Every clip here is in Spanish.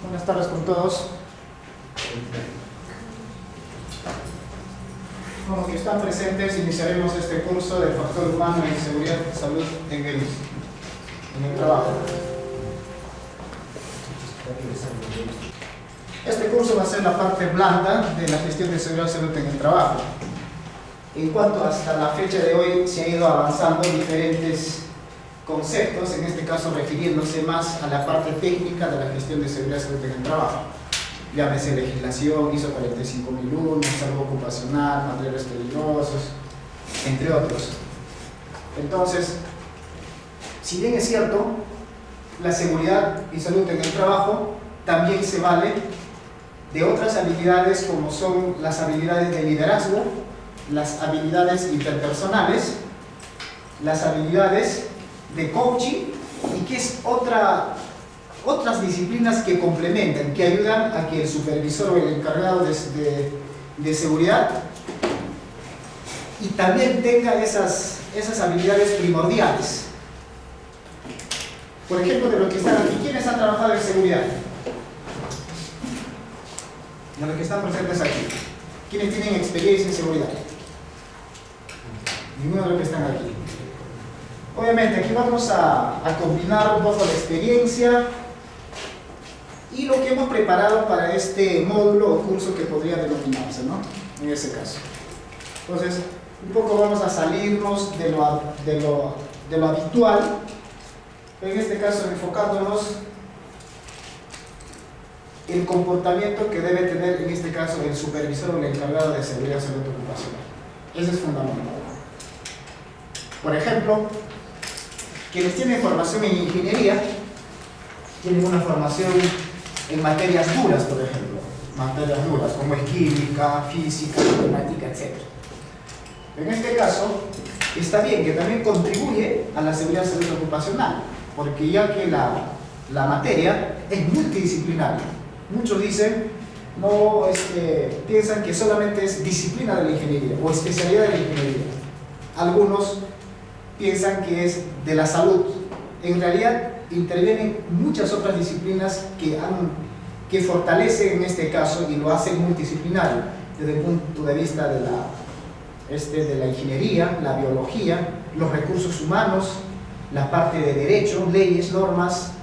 Buenas tardes con todos. Con los que están presentes, iniciaremos este curso del factor humano en seguridad y salud en el trabajo. Este curso va a ser la parte blanda de la gestión de seguridad y salud en el trabajo. En cuanto hasta la fecha de hoy se ha ido avanzando diferentes conceptos, en este caso refiriéndose más a la parte técnica de la gestión de seguridad y salud en el trabajo. Llámese legislación, ISO 45001, salud ocupacional, materiales peligrosos, entre otros. Entonces, si bien es cierto, la seguridad y salud en el trabajo también se vale de otras habilidades como son las habilidades de liderazgo, las habilidades interpersonales, las habilidades de coaching y que es otras disciplinas que complementan, que ayudan a que el supervisor o el encargado de seguridad y también tenga esas habilidades primordiales. Por ejemplo, de los que están aquí, ¿quiénes han trabajado en seguridad? De los que están presentes aquí, ¿quiénes tienen experiencia en seguridad? Ninguno de los que están aquí. Obviamente aquí vamos a combinar un poco la experiencia y lo que hemos preparado para este módulo o curso que podría denominarse, ¿no? En ese caso. Entonces, un poco vamos a salirnos de lo habitual, en este caso enfocándonos el comportamiento que debe tener en este caso el supervisor o el encargado de seguridad y salud ocupacional. Ese es fundamental. Por ejemplo, quienes tienen formación en ingeniería tienen una formación en materias duras, por ejemplo, materias duras como es química, física, matemática, etc. En este caso, está bien que también contribuye a la seguridad y salud ocupacional, porque ya que la materia es multidisciplinaria. Muchos dicen, no piensan que solamente es disciplina de la ingeniería o especialidad de la ingeniería. Algunos piensan que es de la salud. En realidad intervienen muchas otras disciplinas que fortalecen en este caso y lo hacen multidisciplinario desde el punto de vista de la ingeniería, la biología, los recursos humanos, la parte de derecho, leyes, normas,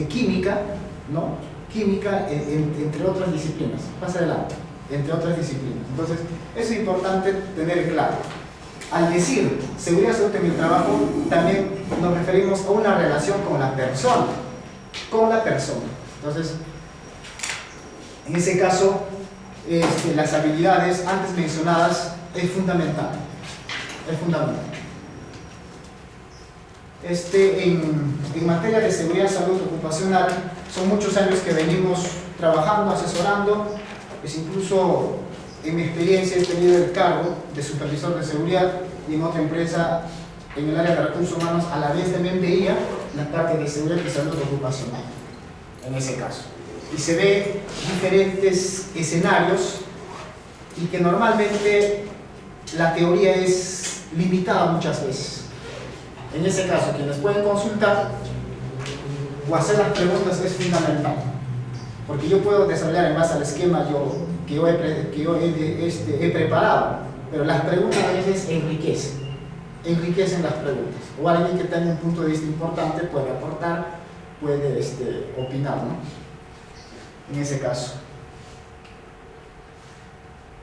química, ¿no? Química, entre otras disciplinas. Pasa adelante, entre otras disciplinas. Entonces, eso es importante tener claro. Al decir seguridad y salud en el trabajo, también nos referimos a una relación con la persona. Con la persona. Entonces, en ese caso, las habilidades antes mencionadas es fundamental. Es fundamental. En materia de seguridad y salud ocupacional, son muchos años que venimos trabajando, asesorando, es incluso en mi experiencia he tenido el cargo de supervisor de seguridad y en otra empresa en el área de recursos humanos a la vez también veía la parte de seguridad y salud ocupacional en ese caso. Y se ve diferentes escenarios y que normalmente la teoría es limitada muchas veces. En ese caso, quienes pueden consultar o hacer las preguntas es fundamental, porque yo puedo desarrollar en base al esquema que yo he preparado, pero las preguntas a veces enriquecen las preguntas, o alguien que tenga un punto de vista importante puede aportar, puede opinar, ¿no? En ese caso,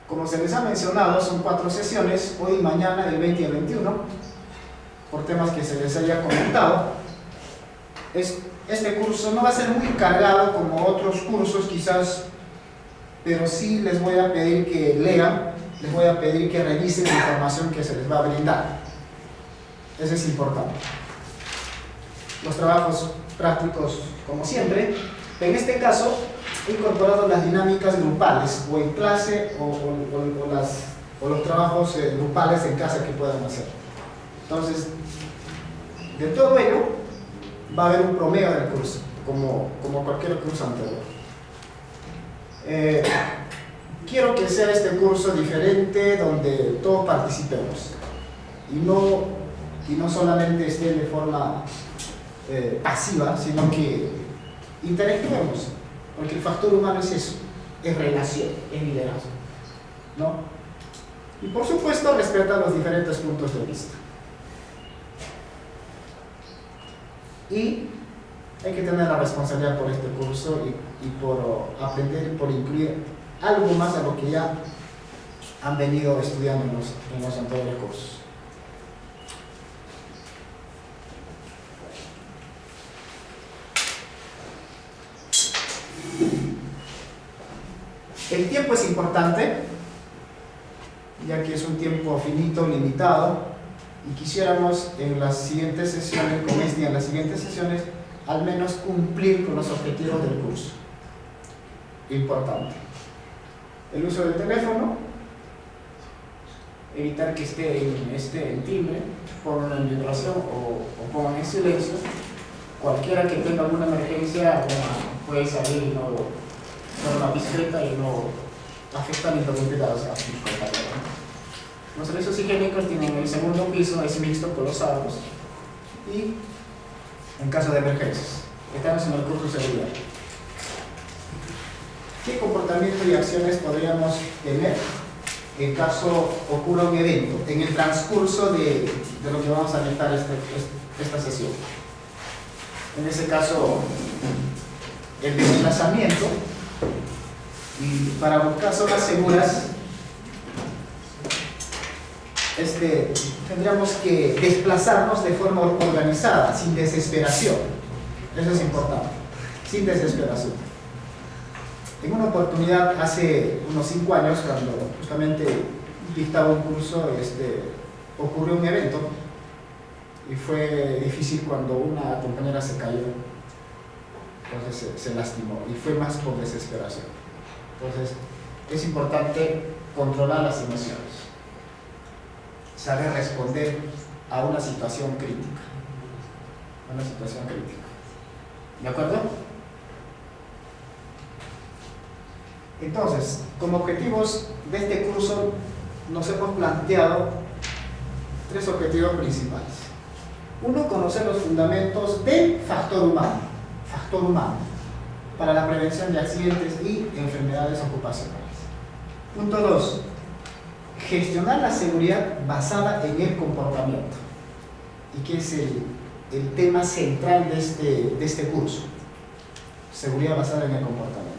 como se les ha mencionado, son 4 sesiones, hoy y mañana, el 20 y el 21, por temas que se les haya comentado. Este curso no va a ser muy cargado como otros cursos quizás, pero sí les voy a pedir que lean, les voy a pedir que revisen la información que se les va a brindar. Eso es importante. Los trabajos prácticos, como siempre, en este caso he incorporado las dinámicas grupales, o en clase o los trabajos grupales en casa que puedan hacer. Entonces, de todo ello va a haber un promedio del curso, como cualquier curso anterior. Quiero que sea este curso diferente, donde todos participemos y no solamente esté de forma pasiva, sino que interactuemos. porque el factor humano es eso, es relación, es liderazgo, ¿no? Y por supuesto respeta los diferentes puntos de vista. Y hay que tener la responsabilidad por este curso y por aprender, por incluir algo más a lo que ya han venido estudiando en los anteriores cursos. El tiempo es importante, ya que es un tiempo finito, limitado, y quisiéramos en las siguientes sesiones, con este y en las siguientes sesiones, al menos cumplir con los objetivos del curso. Importante. El uso del teléfono, evitar que esté en timbre, pongan en vibración o pongan en silencio. Cualquiera que tenga alguna emergencia, puede salir y no de forma discreta y no afectar ni interrumpir a los compañeros. Los servicios higiénicos tienen el segundo piso, es mixto con los árboles, y en caso de emergencias, estamos en el curso de seguridad. ¿Qué comportamiento y acciones podríamos tener en caso ocurra un evento en el transcurso de lo que vamos a dictar esta sesión? En ese caso, el desplazamiento, y para buscar zonas seguras, tendríamos que desplazarnos de forma organizada, sin desesperación. Eso es importante, sin desesperación. En una oportunidad, hace unos 5 años, cuando justamente dictaba un curso, ocurrió un evento y fue difícil cuando una compañera se cayó, entonces se lastimó, y fue más por desesperación. Entonces, es importante controlar las emociones, saber responder a una situación crítica. ¿De acuerdo? Entonces, como objetivos de este curso, nos hemos planteado 3 objetivos principales. Uno, conocer los fundamentos del factor humano para la prevención de accidentes y enfermedades ocupacionales. Punto 2, gestionar la seguridad basada en el comportamiento, y que es el tema central de este curso, seguridad basada en el comportamiento.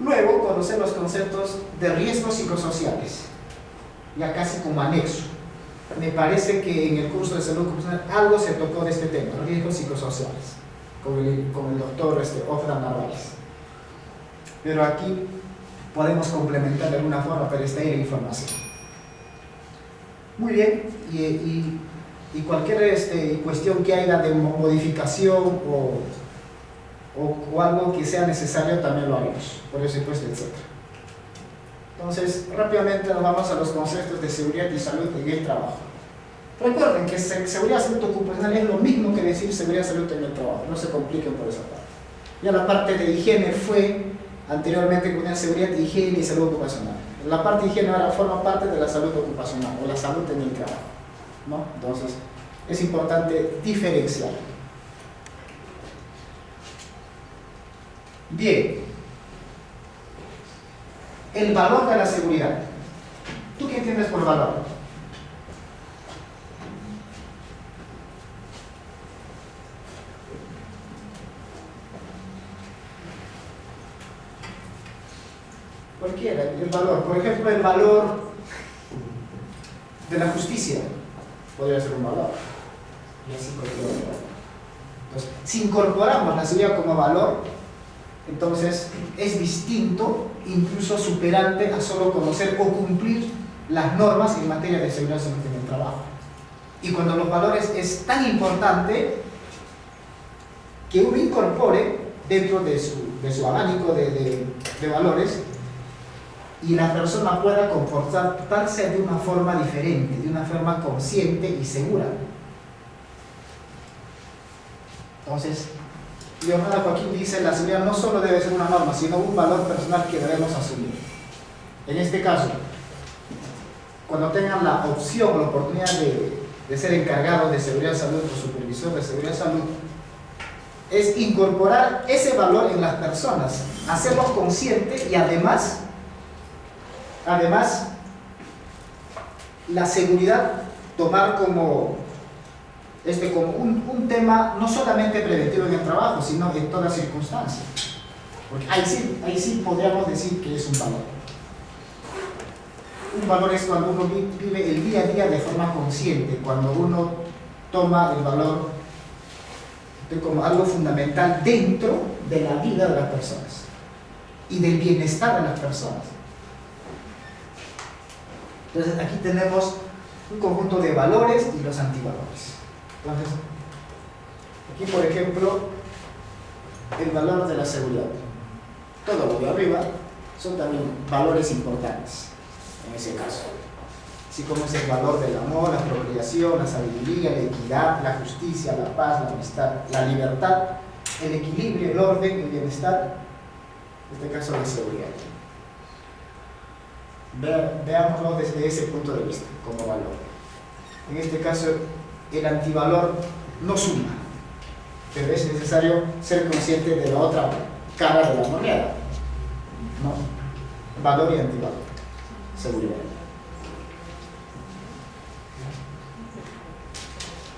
Luego, conocer los conceptos de riesgos psicosociales, ya casi como anexo. Me parece que en el curso de salud ocupacional algo se tocó de este tema, riesgos psicosociales, con el doctor Ofra Narváez. Pero aquí podemos complementar de alguna forma, pero está ahí la información. Muy bien, y cualquier cuestión que haya de modificación o algo que sea necesario, también lo haremos, por eso etc. Entonces, rápidamente nos vamos a los conceptos de seguridad y salud en el trabajo. Recuerden que seguridad y salud ocupacional es lo mismo que decir seguridad y salud en el trabajo, no se compliquen por esa parte. Ya la parte de higiene fue anteriormente con seguridad, higiene y salud ocupacional. La parte de higiene ahora forma parte de la salud ocupacional o la salud en el trabajo, ¿no? Entonces, es importante diferenciar. Bien, el valor de la seguridad. ¿Tú qué entiendes por valor? Cualquiera, el valor. Por ejemplo, el valor de la justicia podría ser un valor. Y así cualquier otro valor. Entonces, si incorporamos la seguridad como valor, entonces es distinto, incluso superante a solo conocer o cumplir las normas en materia de seguridad en el trabajo. Y cuando los valores es tan importante que uno incorpore dentro de su abanico de valores, y la persona pueda comportarse de una forma diferente, de una forma consciente y segura. Entonces, Leonardo Joaquín dice: la seguridad no solo debe ser una norma, sino un valor personal que debemos asumir. En este caso, cuando tengan la opción o la oportunidad de ser encargados de seguridad y salud o supervisor de seguridad y salud, es incorporar ese valor en las personas, hacerlos conscientes y además la seguridad tomar como un tema no solamente preventivo en el trabajo, sino en toda circunstancia. Porque ahí sí podríamos decir que es un valor. Un valor es cuando uno vive el día a día de forma consciente, cuando uno toma el valor como algo fundamental dentro de la vida de las personas y del bienestar de las personas. Entonces aquí tenemos un conjunto de valores y los antivalores. Entonces, aquí por ejemplo, el valor de la seguridad. Todo lo de arriba son también valores importantes en ese caso. Así como es el valor del amor, la procreación, la sabiduría, la equidad, la justicia, la paz, la amistad, la libertad, el equilibrio, el orden, el bienestar, en este caso la seguridad. Veámoslo desde ese punto de vista, como valor. En este caso, el antivalor no suma, pero es necesario ser consciente de la otra cara de la moneda, ¿no? Valor y antivalor, seguridad.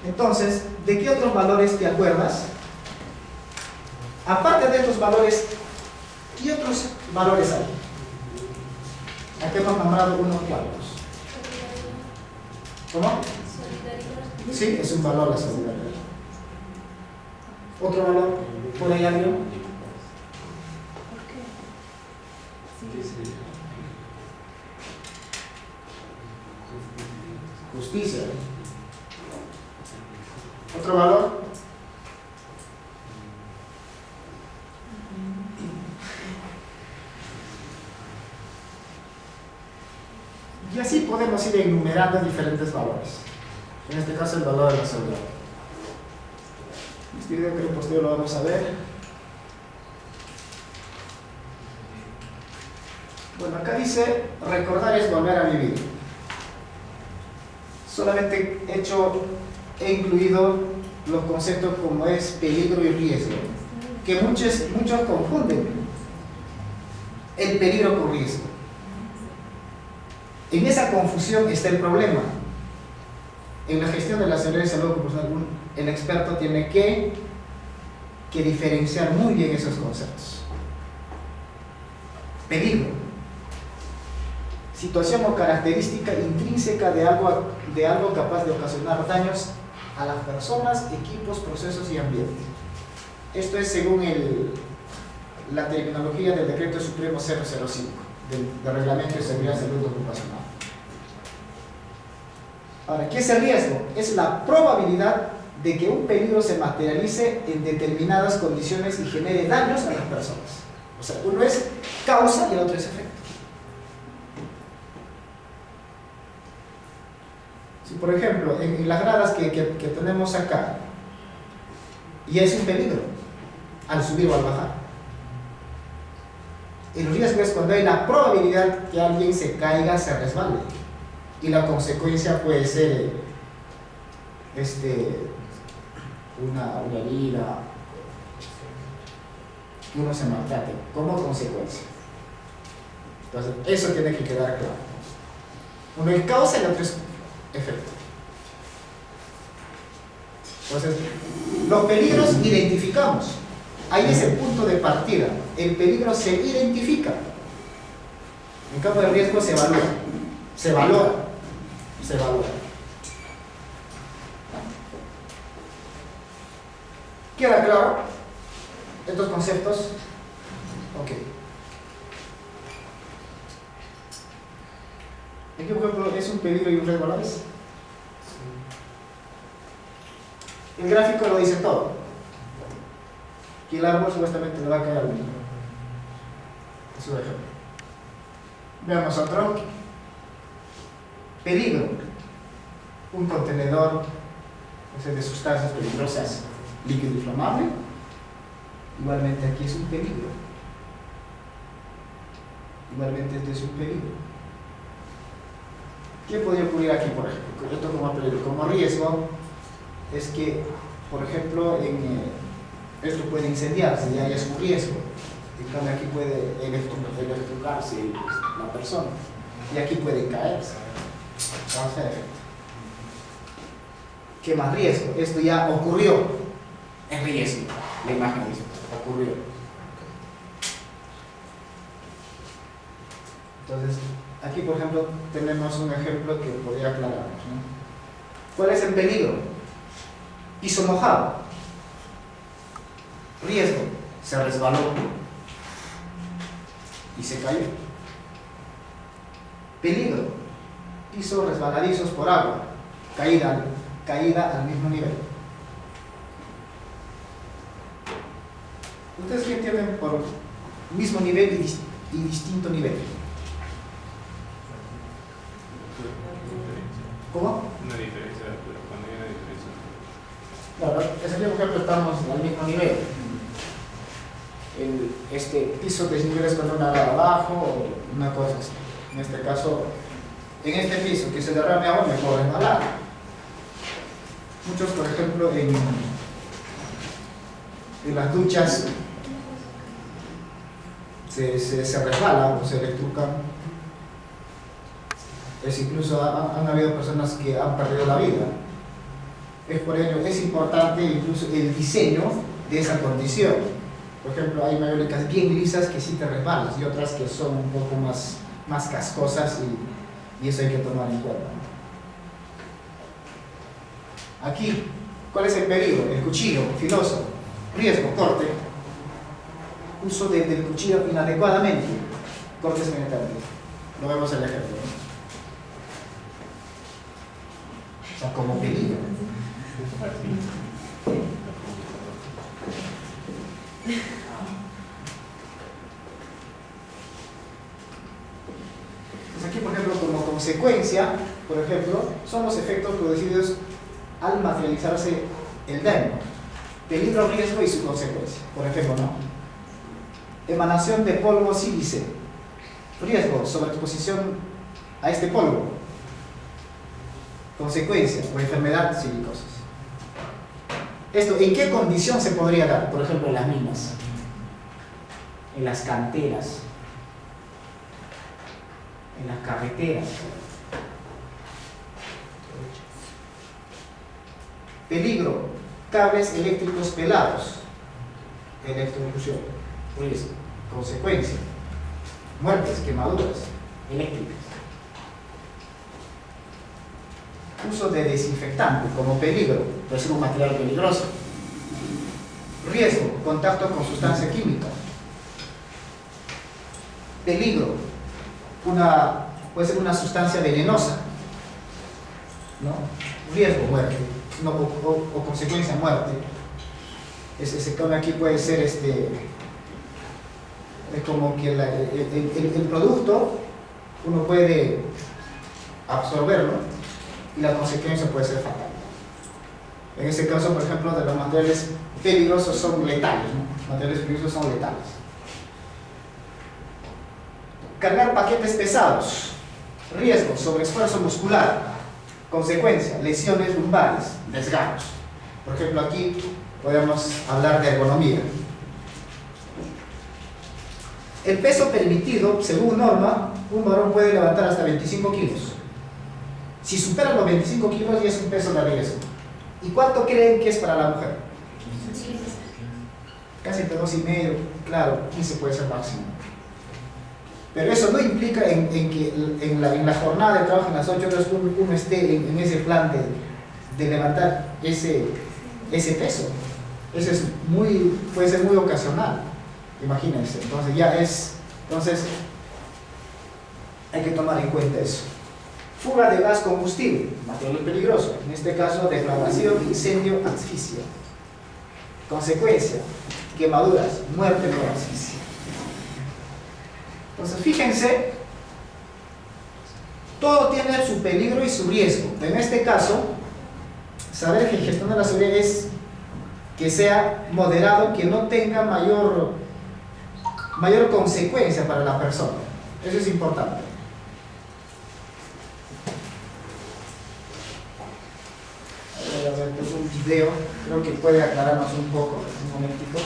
Entonces, ¿de qué otros valores te acuerdas? Aparte de estos valores, ¿qué otros valores hay? Aquí hemos nombrado unos cuantos. ¿Cómo? Sí, es un valor la solidaridad. ¿Otro valor? ¿Por ahí algo? Justicia. ¿Otro valor? Y así podemos ir enumerando diferentes valores. En este caso el valor de la seguridad. Este video que posterior lo vamos a ver. Bueno, acá dice, recordar es volver a vivir. Solamente he incluido los conceptos como es peligro y riesgo, que muchos confunden el peligro con riesgo. En esa confusión está el problema. En la gestión de la seguridad y salud ocupacional, el experto tiene que diferenciar muy bien esos conceptos. Peligro, situación o característica intrínseca de algo capaz de ocasionar daños a las personas, equipos, procesos y ambiente. Esto es según la terminología del Decreto Supremo 005 del Reglamento de Seguridad y Salud Ocupacional. Ahora, ¿qué es el riesgo? Es la probabilidad de que un peligro se materialice en determinadas condiciones y genere daños a las personas. O sea, uno es causa y el otro es efecto. Si, por ejemplo, en las gradas que tenemos acá, y es un peligro al subir o al bajar. El riesgo es cuando hay la probabilidad que alguien se caiga, se resbale. Y la consecuencia puede ser una herida, que uno se maltrate como consecuencia. Entonces, eso tiene que quedar claro. Uno es causa y el otro es efecto. Entonces, los peligros identificamos. Ahí es el punto de partida. El peligro se identifica. En campo de riesgo se evalúa. Se valora. Se valora. ¿Queda claro estos conceptos? Ok. Aquí, por ejemplo, es un peligro y un riesgo a la vez. El gráfico lo dice todo. Que el árbol supuestamente le va a caer al niño. Es un ejemplo. Veamos otro. Peligro. Un contenedor de sustancias peligrosas, líquido inflamable. Igualmente aquí es un peligro. Igualmente este es un peligro. ¿Qué podría ocurrir aquí, por ejemplo? Esto como peligro. Como riesgo es que, por ejemplo, Esto puede incendiarse, ya es un riesgo. En cambio aquí puede electrocutarse la persona. Y aquí puede caerse. Causa efecto. ¿Qué más riesgo? Esto ya ocurrió. Es riesgo. La imagen dice, ocurrió. Entonces, aquí por ejemplo tenemos un ejemplo que podría aclararnos, ¿no? ¿Cuál es el peligro? Piso mojado. Riesgo. Se resbaló y se cayó. Peligro. Pisos resbaladizos por agua. Caída al mismo nivel. ¿Ustedes qué entienden por mismo nivel y distinto nivel? ¿Cómo? Una diferencia de altura, cuando hay una diferencia. Claro, ese por ejemplo estamos al mismo nivel. Este piso desnivel es cuando una va abajo o una cosa así. En este caso, en este piso que se derrame agua me puedo resbalar. Muchos, por ejemplo, en las duchas se resbalan o se electrocutan. Incluso han habido personas que han perdido la vida. Es por ello, es importante incluso el diseño de esa condición. Por ejemplo, hay mayólicas bien lisas que sí te resbalas y otras que son un poco más cascosas y eso hay que tomar en cuenta. Aquí, ¿cuál es el peligro? El cuchillo filoso, riesgo, corte, uso del cuchillo inadecuadamente, cortes penetrantes. Lo vemos en el ejemplo, ¿no? O sea, como peligro. Pues aquí, por ejemplo, como consecuencia, por ejemplo, son los efectos producidos al materializarse el daño, peligro, riesgo y su consecuencia. Por ejemplo, ¿no? Emanación de polvo sílice, riesgo, sobreexposición a este polvo, consecuencia o enfermedad, silicosis. Esto, ¿en qué condición se podría dar? Por ejemplo, en las minas, en las canteras, en las carreteras. Peligro, cables eléctricos pelados, electrocución, riesgo, consecuencia, muertes, quemaduras eléctricas. Uso de desinfectante como peligro, puede ser un material peligroso. Riesgo, contacto con sustancia química. Peligro, puede ser una sustancia venenosa, ¿no? Riesgo, muerte, no, o consecuencia, muerte. Ese cambio aquí puede ser es como que el producto uno puede absorberlo y la consecuencia puede ser fatal. En este caso, por ejemplo, de los materiales peligrosos son letales, ¿no? Materiales peligrosos son letales. Cargar paquetes pesados, riesgo, sobreesfuerzo muscular, consecuencia, lesiones lumbares, desgarros. Por ejemplo, aquí podemos hablar de ergonomía. El peso permitido, según norma, un varón puede levantar hasta 25 kilos. Si supera los 25 kilos ya es un peso de riesgo. ¿Y cuánto creen que es para la mujer? Casi entre 2,5, claro, 15 puede ser máximo. Pero eso no implica en que en la jornada de trabajo, en las 8 horas, uno esté en ese plan de levantar ese peso. Eso es puede ser muy ocasional, imagínense. Entonces hay que tomar en cuenta eso. Fuga de gas combustible, material peligroso, en este caso deflagración, incendio, asfixia. Consecuencia, quemaduras, muerte por asfixia. Entonces fíjense, todo tiene su peligro y su riesgo. En este caso, saber que gestión de la seguridad es que sea moderado, que no tenga mayor consecuencia para la persona. Eso es importante. A ver, preguntas. video, creo que puede aclararnos un poco, un momentito.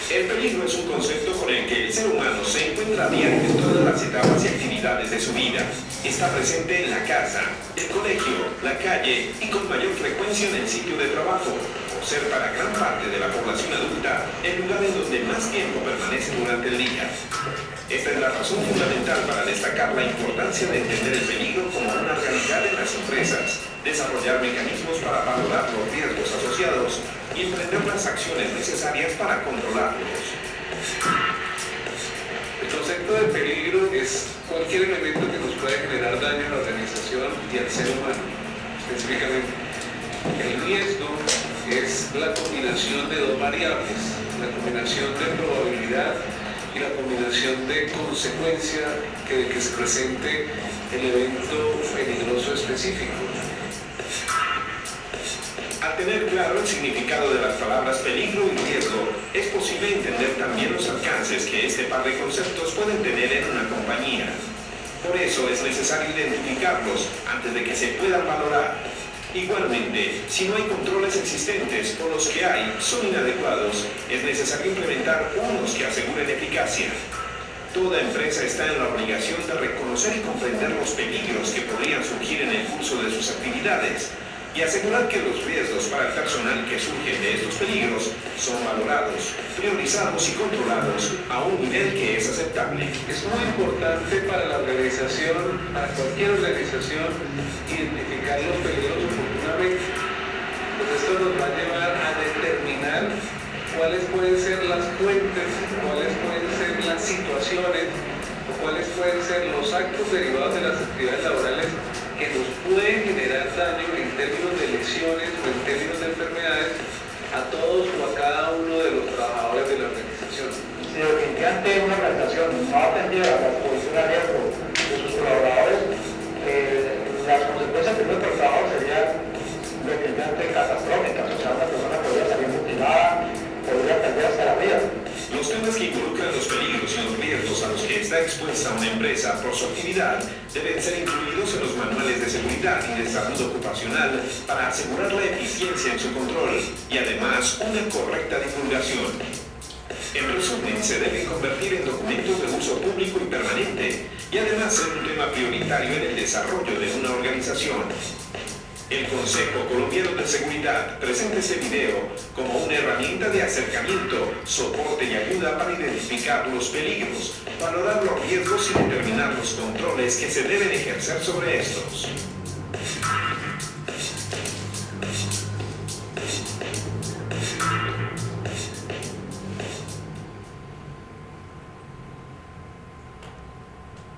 El peligro es un concepto con el que el ser humano se encuentra a diario en todas las etapas y actividades de su vida. Está presente en la casa, el colegio, la calle y con mayor frecuencia en el sitio de trabajo, por ser para gran parte de la población adulta el lugar en donde más tiempo permanece durante el día. Esta es la razón fundamental para destacar la importancia de entender el peligro como una realidad en las empresas, desarrollar mecanismos para valorar los riesgos asociados y emprender las acciones necesarias para controlarlos. El concepto de peligro es cualquier elemento que nos pueda generar daño a la organización y al ser humano. Específicamente, el riesgo es la combinación de dos variables, la combinación de probabilidad y la combinación de consecuencia de que se presente el evento peligroso específico. Al tener claro el significado de las palabras peligro y riesgo, es posible entender también los alcances que este par de conceptos pueden tener en una compañía. Por eso es necesario identificarlos antes de que se puedan valorar. Igualmente, si no hay controles existentes o los que hay son inadecuados, es necesario implementar unos que aseguren eficacia. Toda empresa está en la obligación de reconocer y comprender los peligros que podrían surgir en el curso de sus actividades y asegurar que los riesgos para el personal que surgen de estos peligros son valorados, priorizados y controlados a un nivel que es aceptable. Es muy importante para la organización, para cualquier organización, identificar los peligros oportunamente. Pues esto nos va a llevar a determinar cuáles pueden ser las fuentes, cuáles pueden ser las situaciones o cuáles pueden ser los actos derivados de las actividades laborales que nos pueden generar daño en términos de lesiones o en términos de enfermedades a todos o a cada uno de los trabajadores de la organización. Si definitivamente una organización no atendía a la exposición a riesgo de sus colaboradores, las consecuencias de nuestro trabajo serían definitivamente catastróficas. O sea, una persona podría salir mutilada, podría perder hasta la vida. Los temas que involucran los peligros y los riesgos a los que está expuesta una empresa por su actividad deben ser incluidos en los manuales de seguridad y de salud ocupacional para asegurar la eficiencia en su control y además una correcta divulgación. En resumen, se deben convertir en documentos de uso público y permanente y además ser un tema prioritario en el desarrollo de una organización. El Consejo Colombiano de Seguridad presenta este video como una herramienta de acercamiento, soporte y ayuda para identificar los peligros, valorar los riesgos y determinar los controles que se deben ejercer sobre estos.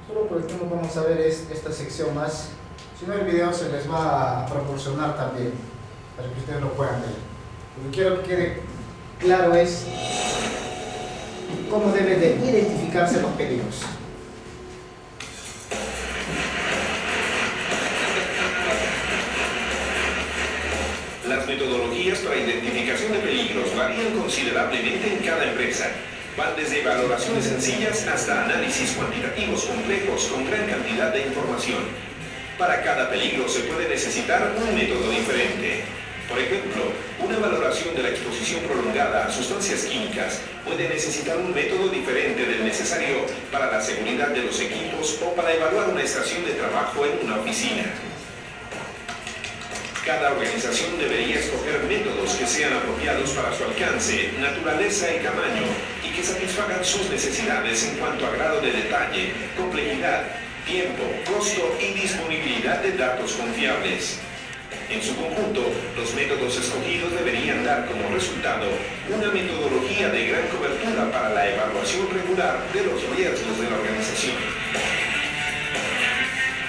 Solo por el tiempo vamos a ver esta sección más. Si no, el video se les va a proporcionar también, para que ustedes lo puedan ver. Lo que quiero que quede claro es cómo deben de identificarse los peligros. Las metodologías para identificación de peligros varían considerablemente en cada empresa. Van desde valoraciones sencillas hasta análisis cuantitativos complejos con gran cantidad de información. Para cada peligro se puede necesitar un método diferente. Por ejemplo, una valoración de la exposición prolongada a sustancias químicas puede necesitar un método diferente del necesario para la seguridad de los equipos o para evaluar una estación de trabajo en una oficina. Cada organización debería escoger métodos que sean apropiados para su alcance, naturaleza y tamaño y que satisfagan sus necesidades en cuanto a grado de detalle, complejidad, tiempo, costo y disponibilidad de datos confiables. En su conjunto, los métodos escogidos deberían dar como resultado una metodología de gran cobertura para la evaluación regular de los riesgos de la organización.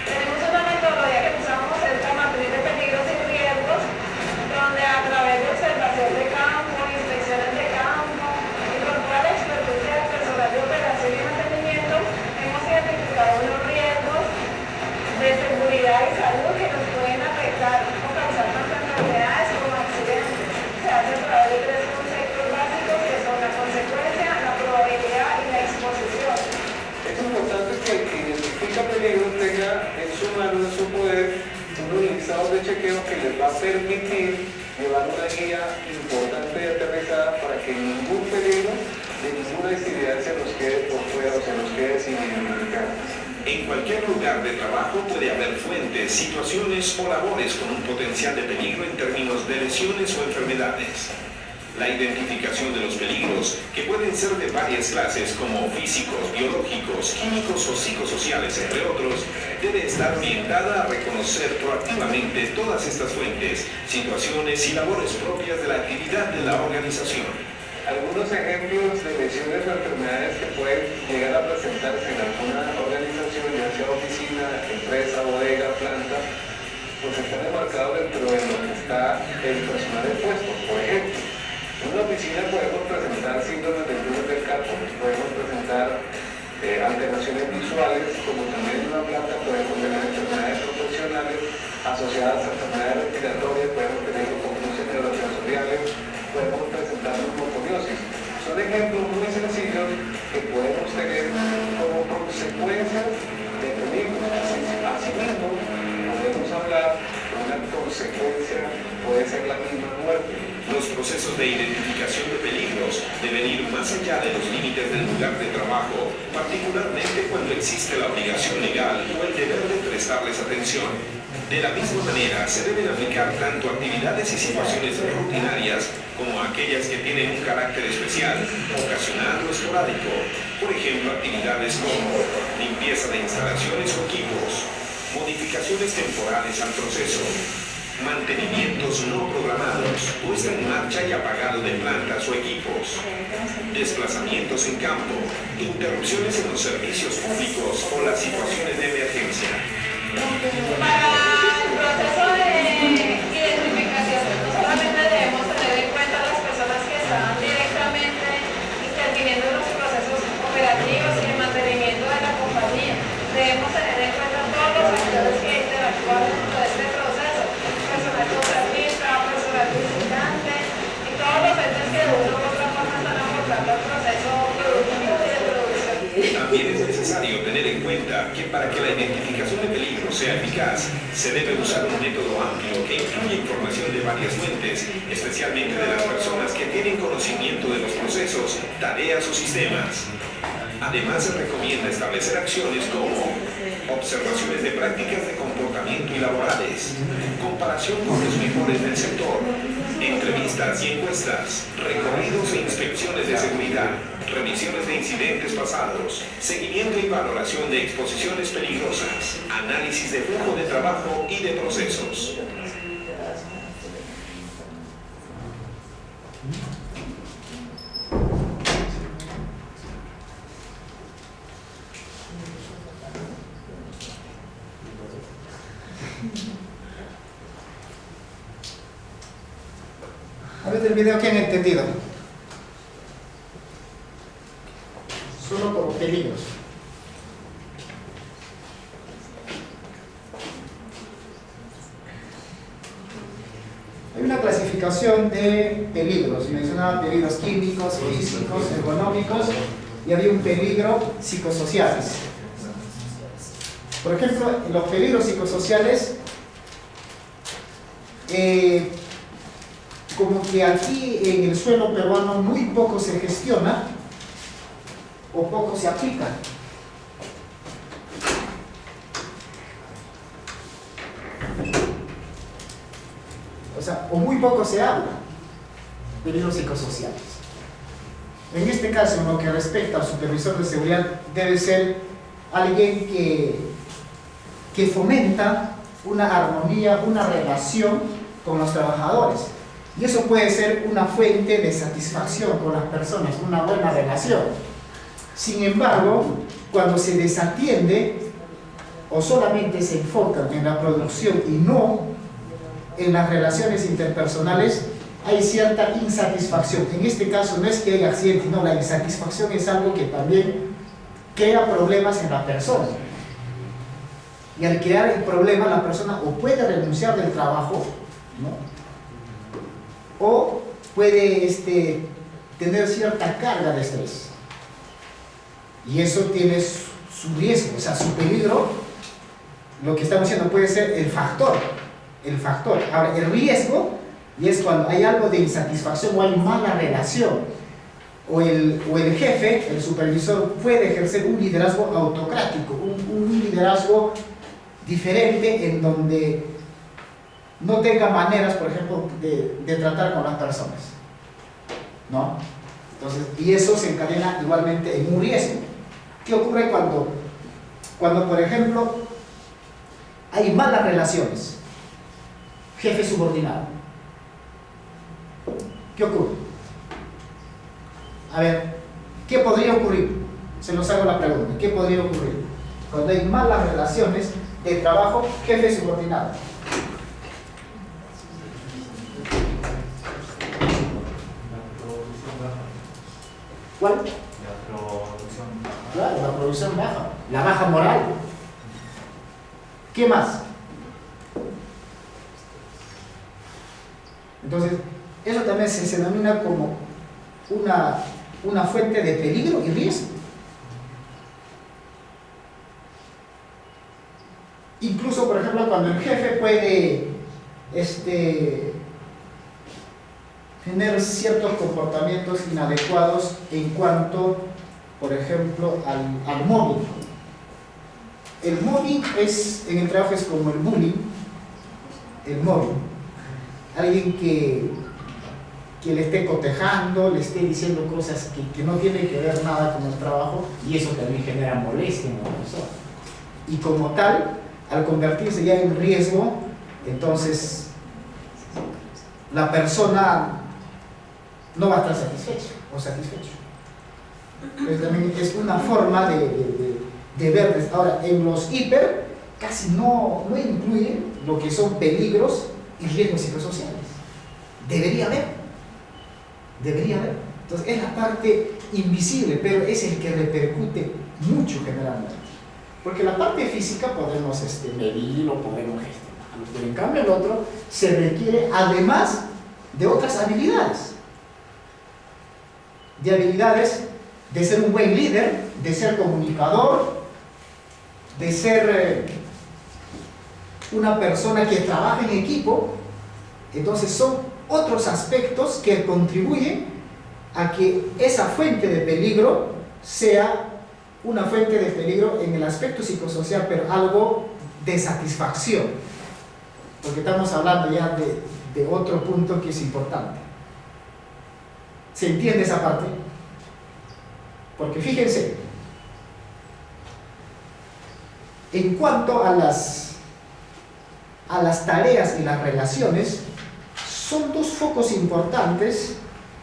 Tenemos una metodología que usamos, es la matriz de peligros y riesgos, donde a través de observación de campo, inspecciones de campo y con toda la experiencia del personal de operación y mantenimiento, hemos identificado unos riesgos de seguridad y salud que nos pueden afectar o causar tanto enfermedades como accidentes. Se hace a través de tres conceptos básicos que son la consecuencia, la probabilidad y la exposición. Es importante que el que identifica peligros tenga en su mano, en su poder, unos listados de chequeo que les va a permitir llevar una guía importante y aterrizada para que ningún peligro de ninguna actividad se nos quede por fuera o se nos quede sin identificar. En cualquier lugar de trabajo puede haber fuentes, situaciones o labores con un potencial de peligro en términos de lesiones o enfermedades. La identificación de los peligros, que pueden ser de varias clases como físicos, biológicos, químicos o psicosociales, entre otros, debe estar orientada a reconocer proactivamente todas estas fuentes, situaciones y labores propias de la actividad de la organización. Algunos ejemplos de lesiones o enfermedades que pueden llegar a presentarse en alguna organización, ya sea oficina, empresa, bodega, planta, pues están enmarcados dentro de lo que está el personal de puesto. Por ejemplo, en una oficina podemos presentar síndromes del túnel del carpo, podemos presentar alteraciones visuales, como también en una planta podemos tener enfermedades profesionales asociadas a enfermedades respiratorias, podemos tener confusiones neurosensoriales, podemos presentar neumoconiosis. Son ejemplos muy sencillos que podemos tener como consecuencias de peligros. Asimismo, podemos hablar de una consecuencia, puede ser la misma muerte. Los procesos de identificación de peligros deben ir más allá de los límites del lugar de trabajo, particularmente cuando existe la obligación legal o el deber de prestarles atención. De la misma manera, se deben aplicar tanto actividades y situaciones rutinarias como aquellas que tienen un carácter especial, ocasional o esporádico. Por ejemplo, actividades como limpieza de instalaciones o equipos, modificaciones temporales al proceso, mantenimientos no programados, puesta en marcha y apagado de plantas o equipos, desplazamientos en campo, interrupciones en los servicios públicos o las situaciones de emergencia. Para el proceso de identificación, no solamente debemos tener en cuenta a las personas que están directamente interviniendo en los procesos operativos y el mantenimiento de la compañía, debemos tener en cuenta todos los actores que interactúan dentro de este proceso, personal contratista, personal visitante y todos los entes que de una u otra forma están aportando al proceso productivo y de producción. También es necesario tener en cuenta que para que la identificación de peligro sea eficaz, se debe usar un método amplio que incluye información de varias fuentes, especialmente de las personas que tienen conocimiento de los procesos, tareas o sistemas. Además, se recomienda establecer acciones como observaciones de prácticas de comportamiento y laborales, comparación con los mejores del sector, entrevistas y encuestas, recorridos e inspecciones de seguridad, revisiones de incidentes pasados, seguimiento y valoración de exposiciones peligrosas, análisis de flujo de trabajo y de procesos. A ver del video, ¿qué han entendido? Solo como peligros. Hay una clasificación de peligros. Mencionaba peligros químicos, físicos, económicos y había un peligro psicosociales. Por ejemplo, los peligros psicosociales, como que aquí en el suelo peruano muy poco se gestiona o poco se aplica. O sea, o muy poco se habla de peligros psicosociales. En este caso, en lo que respecta al supervisor de seguridad, debe ser alguien que fomenta una armonía, una relación con los trabajadores. Y eso puede ser una fuente de satisfacción con las personas, una buena relación. Sin embargo, cuando se desatiende o solamente se enfoca en la producción y no en las relaciones interpersonales, hay cierta insatisfacción. En este caso no es que haya accidente, no, la insatisfacción es algo que también crea problemas en la persona. Y al crear el problema, la persona o puede renunciar del trabajo, ¿no?, o puede tener cierta carga de estrés. Y eso tiene su riesgo, o sea, su peligro. Lo que estamos diciendo puede ser el factor. Ahora, el riesgo, y es cuando hay algo de insatisfacción o hay mala relación, o el jefe, el supervisor, puede ejercer un liderazgo autocrático, un liderazgo diferente en donde no tenga maneras, por ejemplo, de tratar con las personas, ¿no? Entonces, y eso se encadena igualmente en un riesgo. ¿Qué ocurre cuando, por ejemplo, hay malas relaciones? Jefe subordinado. ¿Qué ocurre? A ver, ¿qué podría ocurrir? Se los hago la pregunta. ¿Qué podría ocurrir cuando hay malas relaciones de trabajo, jefe subordinado? ¿Cuál? La producción. Claro, la producción baja, la baja moral. ¿Qué más? Entonces, eso también se denomina como una fuente de peligro y riesgo. Incluso, por ejemplo, cuando el jefe puede tener ciertos comportamientos inadecuados en cuanto, por ejemplo, al mobbing. El mobbing en el trabajo es como el bullying, el mobbing. Alguien que le esté cotejando, le esté diciendo cosas que no tienen que ver nada con el trabajo, y eso también genera molestia en la persona. Y como tal, al convertirse ya en riesgo, entonces la persona no va a estar satisfecho o satisfecho. Entonces también es una forma de ver. Ahora, en los hiper casi no incluye lo que son peligros y riesgos psicosociales. Debería haber. Entonces es la parte invisible, pero es el que repercute mucho generalmente. Porque la parte física podemos medirlo, podemos gestionarlo, pero en cambio el otro se requiere además de otras habilidades. De habilidades de ser un buen líder, de ser comunicador, de ser una persona que trabaja en equipo. Entonces son otros aspectos que contribuyen a que esa fuente de peligro sea una fuente de peligro en el aspecto psicosocial, pero algo de satisfacción, porque estamos hablando ya de otro punto que es importante. ¿Se entiende esa parte? Porque fíjense, en cuanto a las tareas y las relaciones, son dos focos importantes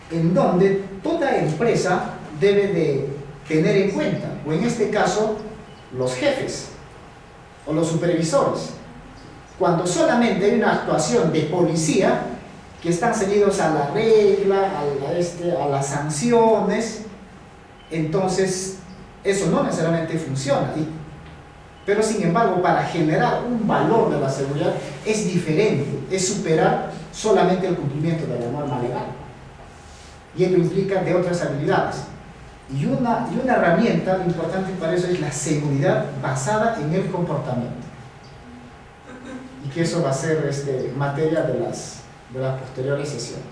en donde toda empresa debe de tener en cuenta, o en este caso, los jefes o los supervisores. Cuando solamente hay una actuación de policía, que están ceñidos a la regla, a las sanciones, entonces eso no necesariamente funciona. Pero sin embargo, para generar un valor de la seguridad es diferente, es superar solamente el cumplimiento de la norma legal. Y ello implica de otras habilidades. Y una herramienta importante para eso es la seguridad basada en el comportamiento. Y que eso va a ser materia de las posteriores sesiones.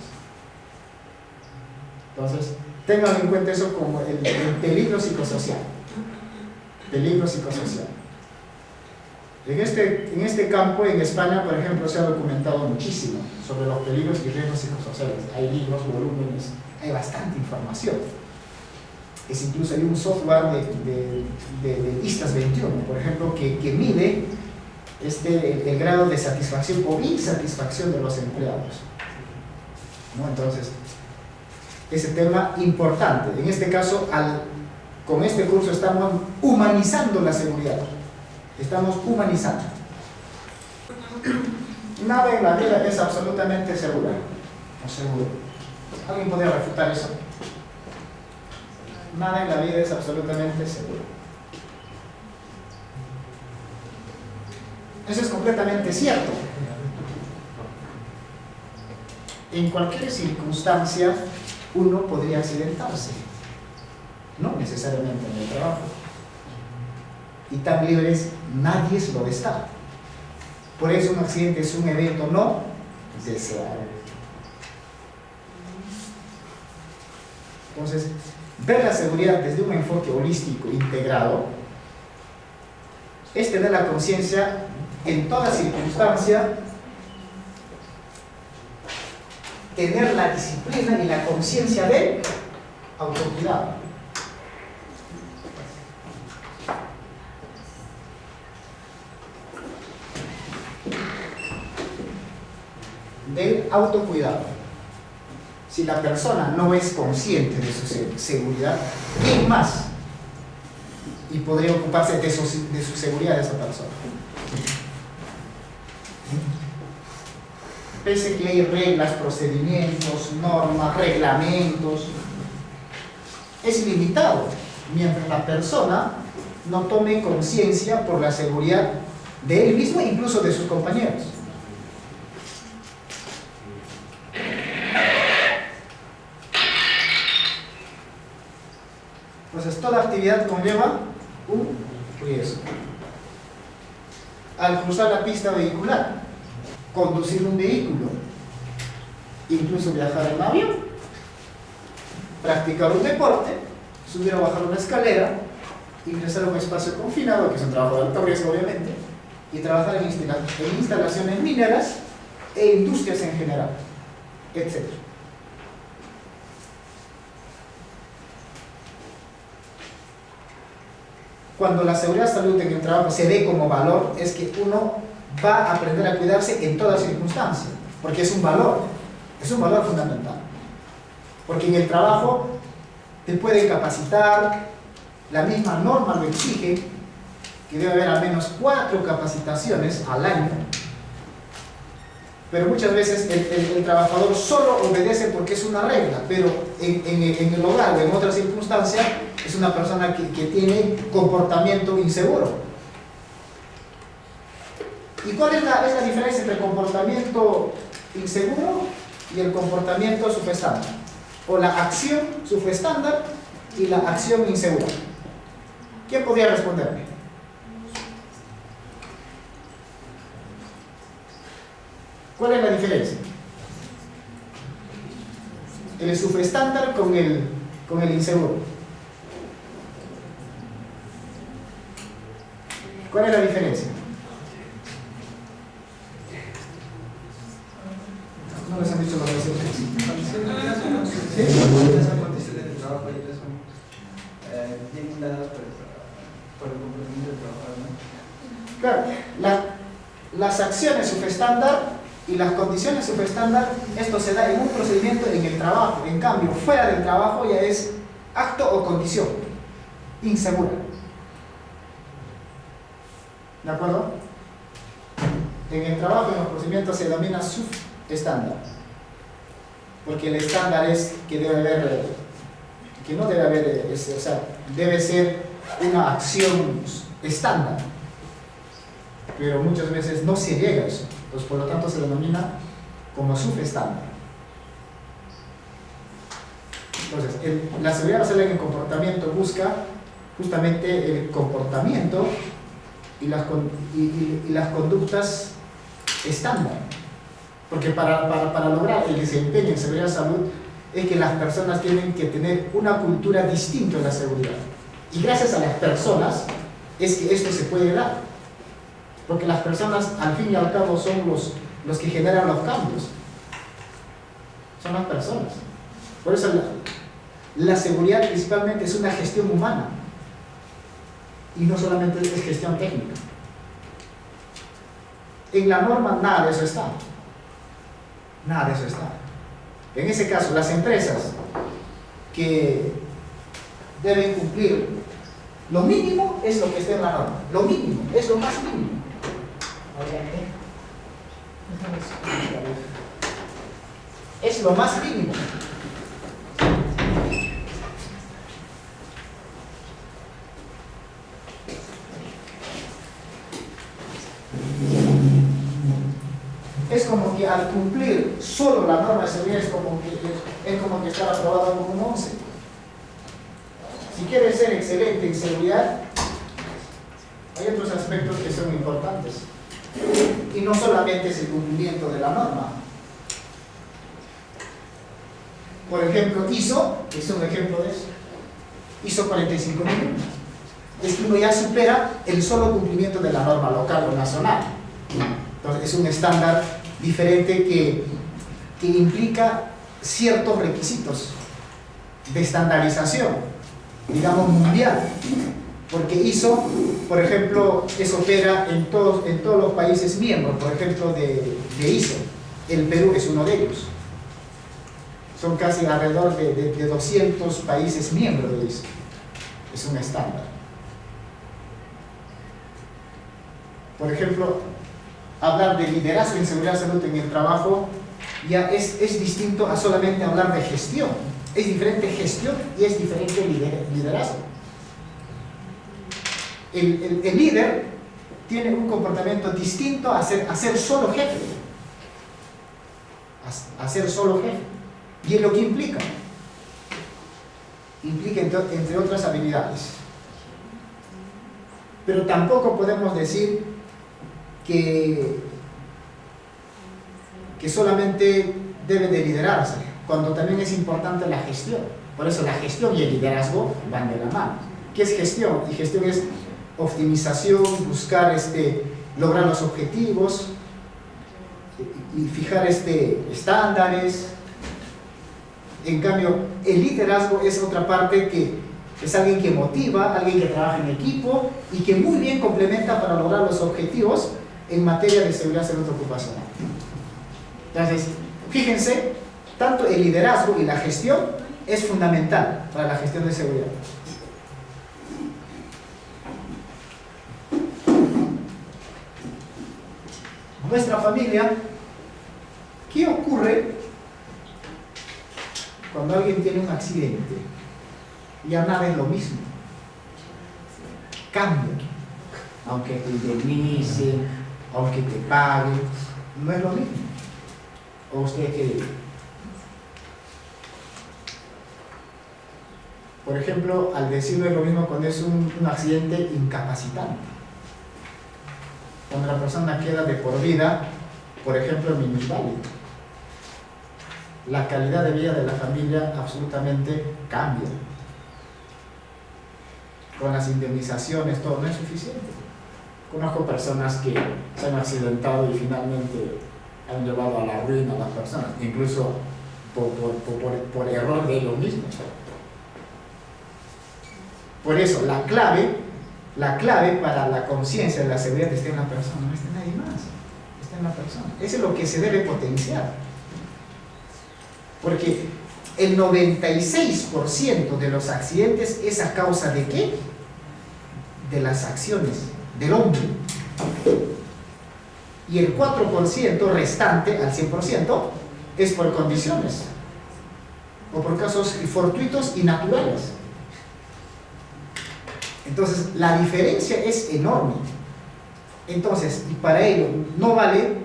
Entonces, tengan en cuenta eso como el peligro psicosocial. Peligro psicosocial. En este campo, en España, por ejemplo, se ha documentado muchísimo sobre los peligros y riesgos psicosociales. Hay libros, volúmenes, hay bastante información. Incluso hay un software de ISTAS 21, por ejemplo, que mide el grado de satisfacción o insatisfacción de los empleados, ¿no? Entonces, ese tema importante. En este caso, con este curso estamos humanizando la seguridad. Estamos humanizando. Nada en la vida es absolutamente segura o seguro. ¿Alguien podría refutar eso? Nada en la vida es absolutamente seguro. Eso es completamente cierto. En cualquier circunstancia uno podría accidentarse, no necesariamente en el trabajo. Y tan libres nadie lo de estar. Por eso un accidente es un evento no deseado. Entonces, ver la seguridad desde un enfoque holístico integrado es tener la conciencia en toda circunstancia, tener la disciplina y la conciencia de autocuidado. Del autocuidado. Si la persona no es consciente de su seguridad, ¿quién más? Y podría ocuparse de su seguridad de esa persona. Pese que hay reglas, procedimientos, normas, reglamentos, es limitado mientras la persona no tome conciencia por la seguridad de él mismo e incluso de sus compañeros. Entonces, toda actividad conlleva un riesgo. Al cruzar la pista vehicular, conducir un vehículo, incluso viajar en avión, practicar un deporte, subir o bajar una escalera, ingresar a un espacio confinado, que es un trabajo de alto riesgo obviamente, y trabajar en instalaciones mineras e industrias en general, etc. Cuando la seguridad salud en el trabajo se ve como valor, es que uno va a aprender a cuidarse en toda circunstancia, porque es un valor fundamental. Porque en el trabajo te pueden capacitar, la misma norma lo exige, que debe haber al menos 4 capacitaciones al año, pero muchas veces el trabajador solo obedece porque es una regla, pero en el hogar o en otra circunstancia es una persona que tiene comportamiento inseguro. ¿Y cuál es la diferencia entre comportamiento inseguro y el comportamiento subestándar? O la acción subestándar y la acción insegura. ¿Quién podría responderme? ¿Cuál es la diferencia? El subestándar con el inseguro. ¿Cuál es la diferencia? No les han dicho los receptores. ¿Sí? Esas condiciones de trabajo ya son bien dadas por el comportamiento del trabajador, ¿no? Claro, las acciones subestándar y las condiciones subestándar, esto se da en un procedimiento en el trabajo. En cambio, fuera del trabajo ya es acto o condición insegura. ¿De acuerdo? En el trabajo, en los procedimientos se denomina subestándar, porque el estándar es que debe haber, que no debe haber, o sea, debe ser una acción estándar, pero muchas veces no se llega a eso. Entonces, por lo tanto, se denomina como subestándar. Entonces, la seguridad basada en el comportamiento busca justamente el comportamiento y las conductas estándar. Porque para lograr el desempeño en seguridad y salud es que las personas tienen que tener una cultura distinta de la seguridad. Y gracias a las personas es que esto se puede dar. Porque las personas al fin y al cabo son los que generan los cambios. Son las personas. Por eso la seguridad principalmente es una gestión humana. Y no solamente es gestión técnica. En la norma nada de eso está. Nada de eso está. En ese caso, las empresas que deben cumplir lo mínimo es lo que está en la norma. Lo mínimo, es lo más mínimo. Es lo más mínimo. Es como que al cumplir solo la norma de seguridad es como que estar aprobado con un 11. Si quieres ser excelente en seguridad, hay otros aspectos que son importantes. Y no solamente es el cumplimiento de la norma. Por ejemplo, ISO, que es un ejemplo de eso. ISO 45000. Es que uno ya supera el solo cumplimiento de la norma local o nacional. Entonces es un estándar diferente que implica ciertos requisitos de estandarización, digamos mundial, porque ISO, por ejemplo, opera en todos los países miembros, por ejemplo, de ISO. El Perú es uno de ellos. Son casi alrededor de 200 países miembros de ISO. Es un estándar. Por ejemplo, hablar de liderazgo en seguridad y salud en el trabajo ya es distinto a solamente hablar de gestión. Es diferente gestión y es diferente liderazgo. El líder tiene un comportamiento distinto a ser solo jefe. A ser solo jefe. ¿Y es lo que implica? Implica entre otras habilidades. Pero tampoco podemos decir que solamente debe de liderarse, cuando también es importante la gestión. Por eso la gestión y el liderazgo van de la mano. ¿Qué es gestión? Y gestión es optimización, buscar lograr los objetivos y fijar estándares. En cambio, el liderazgo es otra parte que es alguien que motiva, alguien que trabaja en equipo y que muy bien complementa para lograr los objetivos en materia de seguridad y salud ocupacional. Entonces, fíjense, tanto el liderazgo y la gestión es fundamental para la gestión de seguridad. Nuestra familia, ¿qué ocurre cuando alguien tiene un accidente? Ya nada es lo mismo. Cambia. Aunque te indemnicen, aunque te paguen, no es lo mismo. ¿O usted qué dice? Por ejemplo, al decirlo es lo mismo cuando es un accidente incapacitante. Cuando la persona queda de por vida, por ejemplo, minusválido. La calidad de vida de la familia absolutamente cambia. Con las indemnizaciones, todo no es suficiente. Conozco personas que se han accidentado y finalmente han llevado a la ruina a las personas, incluso por error de ellos mismos. Por eso, la clave para la conciencia de la seguridad está en la persona, no está en nadie más, está en la persona. Eso es lo que se debe potenciar. Porque el 96% de los accidentes es a causa de ¿qué? De las acciones del hombre. Y el 4% restante, al 100%, es por condiciones o por casos fortuitos y naturales. Entonces, la diferencia es enorme. Entonces, y para ello no vale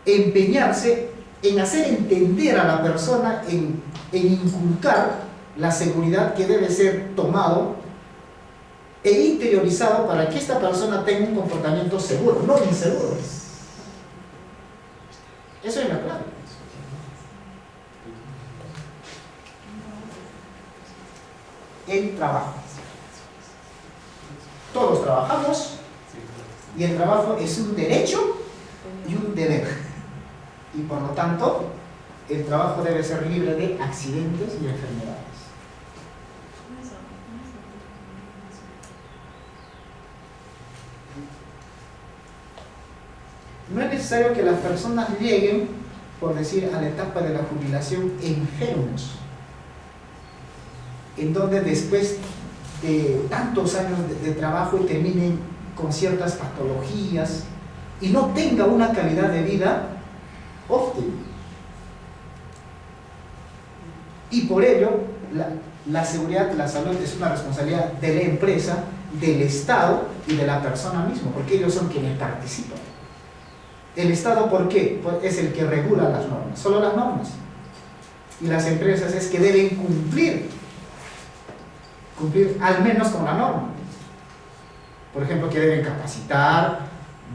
empeñarse en hacer entender a la persona, en inculcar la seguridad que debe ser tomado e interiorizado para que esta persona tenga un comportamiento seguro, no inseguro. Eso es la clave. El trabajo. Todos trabajamos y el trabajo es un derecho y un deber. Y por lo tanto, el trabajo debe ser libre de accidentes y enfermedades. no es necesario que las personas lleguen, por decir, a la etapa de la jubilación enfermos, en donde después de tantos años de trabajo terminen con ciertas patologías y no tenga una calidad de vida óptima. Y por ello, la seguridad, la salud es una responsabilidad de la empresa, del Estado y de la persona misma, porque ellos son quienes participan. ¿El Estado por qué? Pues es el que regula las normas, solo las normas. Y las empresas es que deben cumplir al menos con la norma. Por ejemplo, que deben capacitar,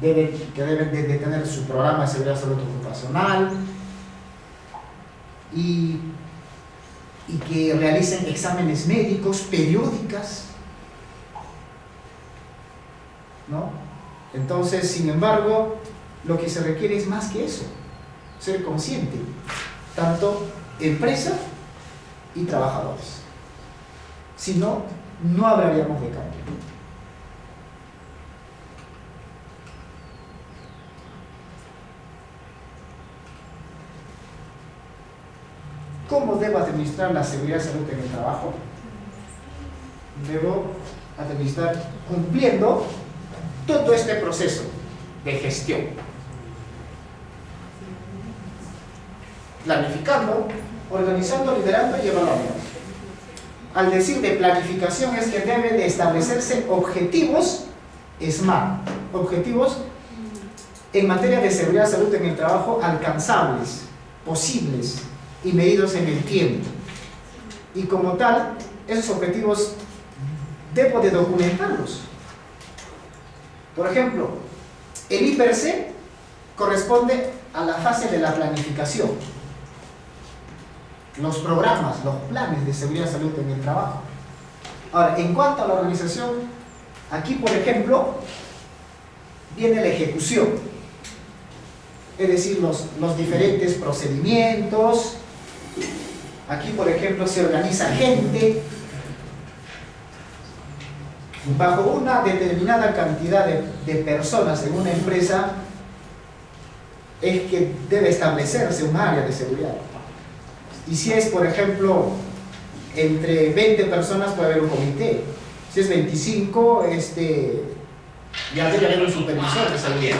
que deben de tener su programa de seguridad de salud ocupacional y que realicen exámenes médicos, periódicas, ¿no? Entonces, sin embargo, lo que se requiere es más que eso, ser consciente, tanto empresa y trabajadores. Si no, no hablaríamos de cambio. ¿Cómo debo administrar la seguridad y salud en el trabajo? Debo administrar cumpliendo todo este proceso de gestión. Planificando, organizando, liderando y evaluando. Al decir de planificación es que deben de establecerse objetivos SMART, objetivos en materia de seguridad y salud en el trabajo alcanzables, posibles y medidos en el tiempo. Y como tal, esos objetivos debo de documentarlos. Por ejemplo, el I+C corresponde a la fase de la planificación. Los programas, los planes de seguridad y salud en el trabajo. Ahora, en cuanto a la organización, aquí, por ejemplo, viene la ejecución. Es decir, los diferentes procedimientos. Aquí, por ejemplo, se organiza gente bajo una determinada cantidad de personas en una empresa. Es que debe establecerse un área de seguridad. Y si es, por ejemplo, entre 20 personas puede haber un comité. Si es 25, ya debe haber un supervisor de seguridad.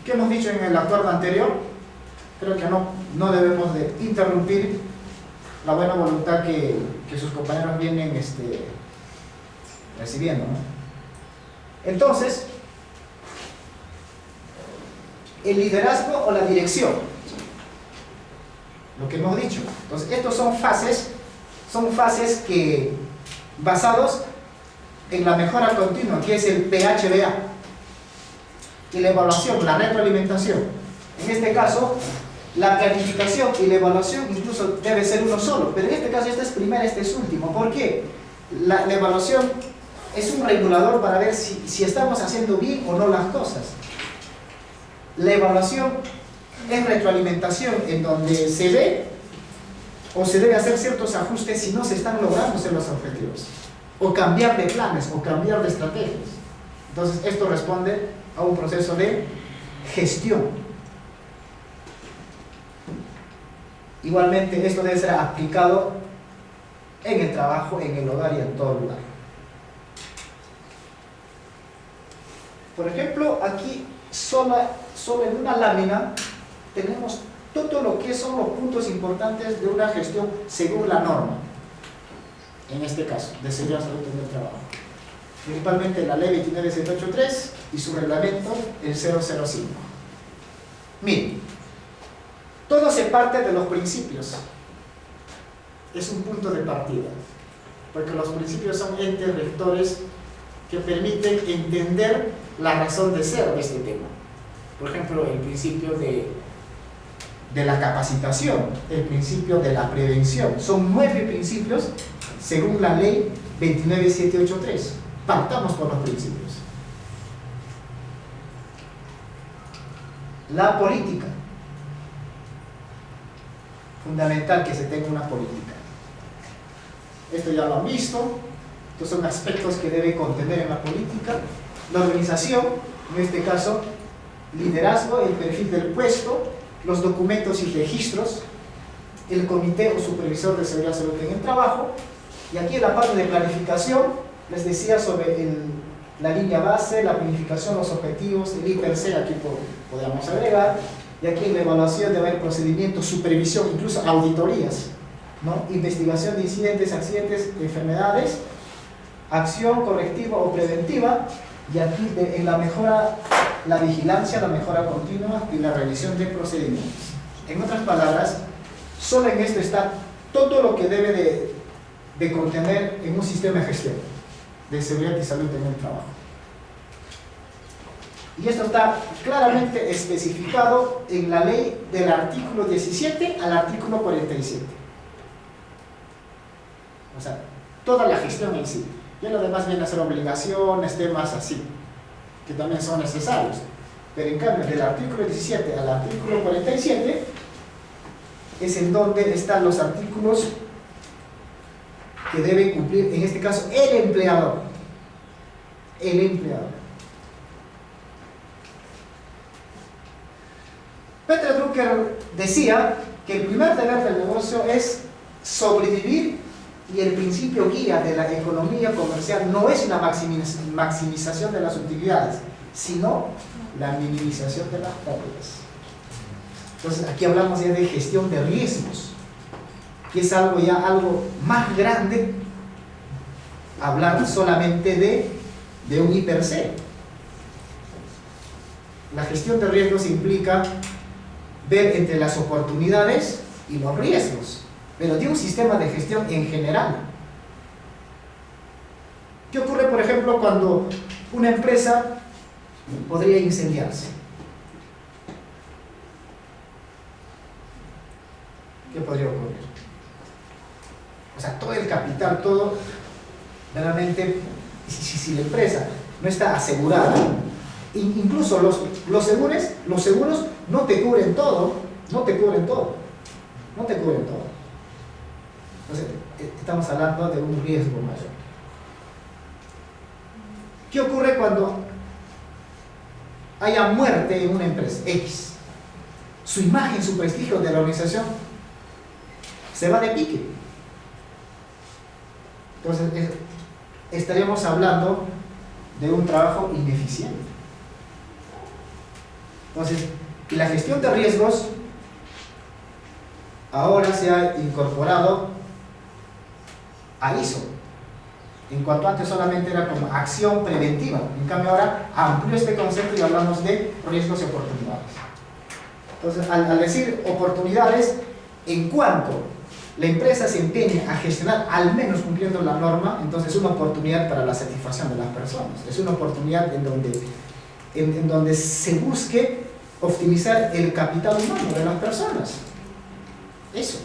¿Qué hemos dicho en el acuerdo anterior? Creo que no debemos de interrumpir la buena voluntad que sus compañeros vienen recibiendo, ¿no? Entonces, el liderazgo o la dirección, lo que hemos dicho. Entonces, estos son fases que basados en la mejora continua, que es el PHBA, y la evaluación, la retroalimentación. En este caso, la planificación y la evaluación incluso debe ser uno solo, pero en este caso este es primero, este es último. ¿Por qué? La evaluación es un regulador para ver si estamos haciendo bien o no las cosas. La evaluación es retroalimentación, en donde se ve o se debe hacer ciertos ajustes si no se están logrando ser los objetivos, o cambiar de planes, o cambiar de estrategias. Entonces esto responde a un proceso de gestión. Igualmente esto debe ser aplicado en el trabajo, en el hogar y en todo lugar. Por ejemplo, aquí solo en una lámina tenemos todo lo que son los puntos importantes de una gestión según la norma, en este caso, de seguridad y salud en el trabajo. Principalmente la ley 29783 y su reglamento, el 005. Miren, todo se parte de los principios. Es un punto de partida, porque los principios son entes rectores que permiten entender la razón de ser de este tema. Por ejemplo, el principio de la capacitación, el principio de la prevención. Son 9 principios según la ley 29783. Partamos por los principios. La política. Fundamental que se tenga una política. Esto ya lo han visto. Estos son aspectos que debe contener en la política. La organización, en este caso, liderazgo, el perfil del puesto, los documentos y registros, el comité o supervisor de seguridad y salud en el trabajo, y aquí en la parte de planificación les decía sobre la línea base, la planificación, los objetivos, el I+C, aquí podríamos agregar, y aquí en la evaluación debe haber procedimientos, supervisión, incluso auditorías, ¿no? Investigación de incidentes, accidentes, enfermedades, acción correctiva o preventiva, y aquí en la mejora, la vigilancia, la mejora continua y la revisión de procedimientos. En otras palabras, solo en esto está todo lo que debe de contener en un sistema de gestión de seguridad y salud en el trabajo. Y esto está claramente especificado en la ley del artículo 17 al artículo 47. O sea, toda la gestión en sí. Y lo demás viene a ser obligaciones, temas así, que también son necesarios. Pero en cambio, del artículo 17 al artículo 47 es en donde están los artículos que debe cumplir, en este caso, el empleador. El empleador. Peter Drucker decía que el primer deber del negocio es sobrevivir, y el principio guía de la economía comercial no es la maximización de las utilidades, sino la minimización de las pérdidas. Entonces aquí hablamos ya de gestión de riesgos, que es algo más grande, hablar solamente de un I+C. La gestión de riesgos implica ver entre las oportunidades y los riesgos, pero de un sistema de gestión en general. ¿Qué ocurre, por ejemplo, cuando una empresa podría incendiarse? ¿Qué podría ocurrir? O sea, todo el capital, todo, realmente, si la empresa no está asegurada, incluso los seguros no te cubren todo, Entonces, estamos hablando de un riesgo mayor. ¿Qué ocurre cuando haya muerte en una empresa X? Su imagen, su prestigio de la organización se va de pique. Entonces, estaríamos hablando de un trabajo ineficiente. Entonces, la gestión de riesgos ahora se ha incorporado a ISO. En cuanto antes solamente era como acción preventiva, en cambio ahora amplió este concepto y hablamos de riesgos y oportunidades. Entonces, al decir oportunidades, en cuanto la empresa se empeña a gestionar, al menos cumpliendo la norma, entonces es una oportunidad para la satisfacción de las personas. Es una oportunidad en donde se busque optimizar el capital humano de las personas. Eso.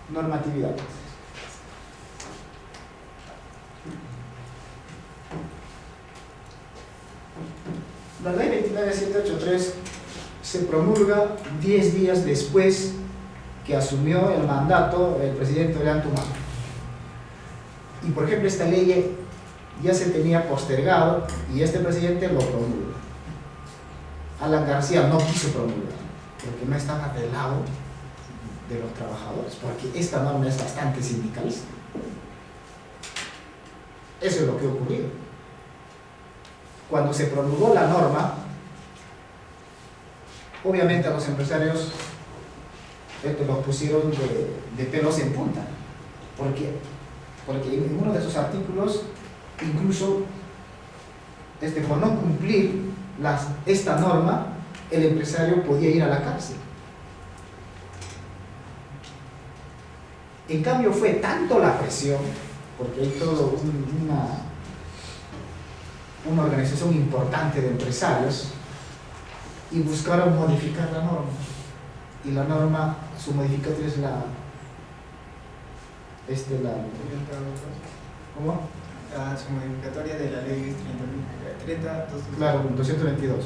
Normatividad. La ley 29783 se promulga 10 días después que asumió el mandato el presidente Ollanta Humala. Y por ejemplo, esta ley ya se tenía postergado y este presidente lo promulga. Alan García no quiso promulgar porque no estaba del lado de los trabajadores, porque esta norma es bastante sindicalista. Eso es lo que ha ocurrido. Cuando se promulgó la norma, obviamente a los empresarios los pusieron de pelos en punta, porque en uno de esos artículos, incluso por no cumplir esta norma, el empresario podía ir a la cárcel. En cambio fue tanto la presión, porque hay toda una organización importante de empresarios, y buscaron modificar la norma. Y la norma, su modificación es ¿cómo? Su modificatoria de la ley 30, Claro, 222.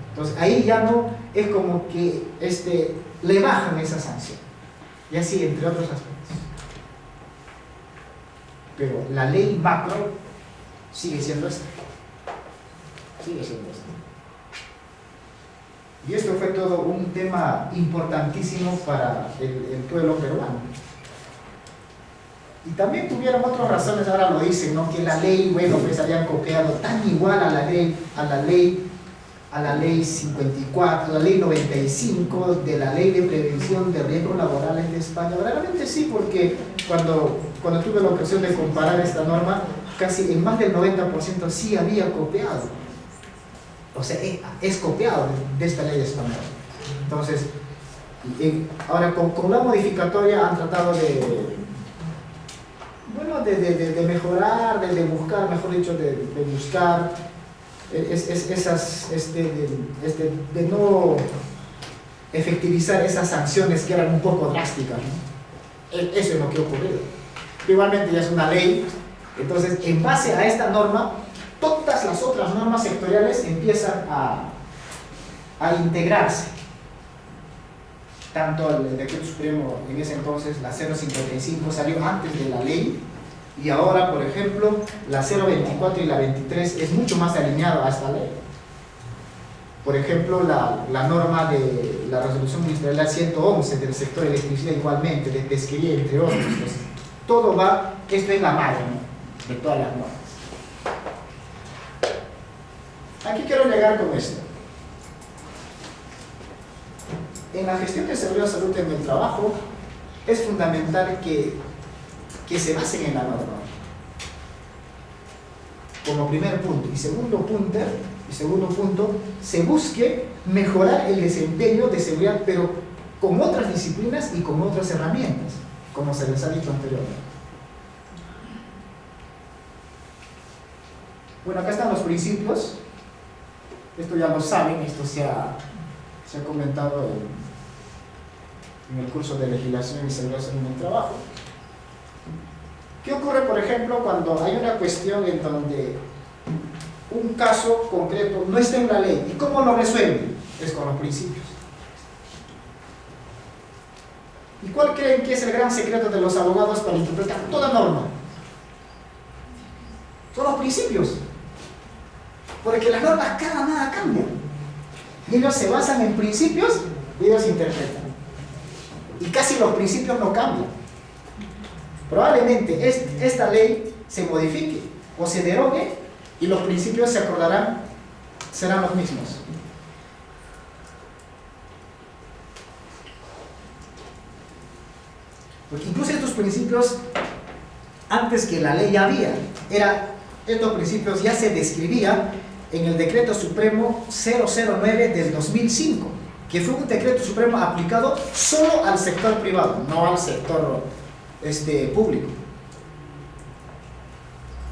Entonces ahí ya no es como que le bajan esa sanción. Y así, entre otros aspectos. Pero la ley macro sigue siendo esta. Sigue siendo esta. Y esto fue todo un tema importantísimo para el pueblo peruano. Y también tuvieron otras razones, ahora lo dicen, ¿no? Que la ley, bueno, pues habían copiado tan igual a la ley 54, la ley 95 de la ley de prevención de riesgos laborales de España. Realmente sí, porque cuando tuve la ocasión de comparar esta norma, casi en más del 90% sí había copiado. O sea, es copiado de esta ley española. Entonces, ahora con la modificatoria han tratado de mejorar, de buscar, mejor dicho, de buscar de no efectivizar esas sanciones que eran un poco drásticas, ¿no? Eso es lo que ha ocurrido. Igualmente ya es una ley, entonces en base a esta norma, todas las otras normas sectoriales empiezan a integrarse. Tanto el decreto supremo en ese entonces, la 055, salió antes de la ley, y ahora, por ejemplo, la 024 y la 23 es mucho más alineado a esta ley. Por ejemplo, la norma de la resolución ministerial 111 del sector de electricidad, igualmente, de pesquería, entre otros. Pues, todo va, esto es la madre, ¿no?, de todas las normas. Aquí quiero llegar con esto. En la gestión de seguridad y salud en el trabajo es fundamental que se basen en la norma como primer punto, y segundo punto, se busque mejorar el desempeño de seguridad, pero con otras disciplinas y con otras herramientas, como se les ha dicho anteriormente. Bueno, acá están los principios. Esto ya lo saben, esto se ha comentado en el curso de legislación y seguridad en el trabajo. ¿Qué ocurre, por ejemplo, cuando hay una cuestión en donde un caso concreto no está en la ley? ¿Y cómo lo resuelven? Es con los principios. ¿Y cuál creen que es el gran secreto de los abogados para interpretar toda norma? Son los principios. Porque las normas nada cambian. Y ellos se basan en principios y ellos interpretan. Y casi los principios no cambian. Probablemente esta ley se modifique o se derogue y los principios se acordarán, serán los mismos. Porque incluso estos principios, antes que la ley ya había, estos principios ya se describían en el Decreto Supremo 009 del 2005, que fue un decreto supremo aplicado solo al sector privado, no al sector público.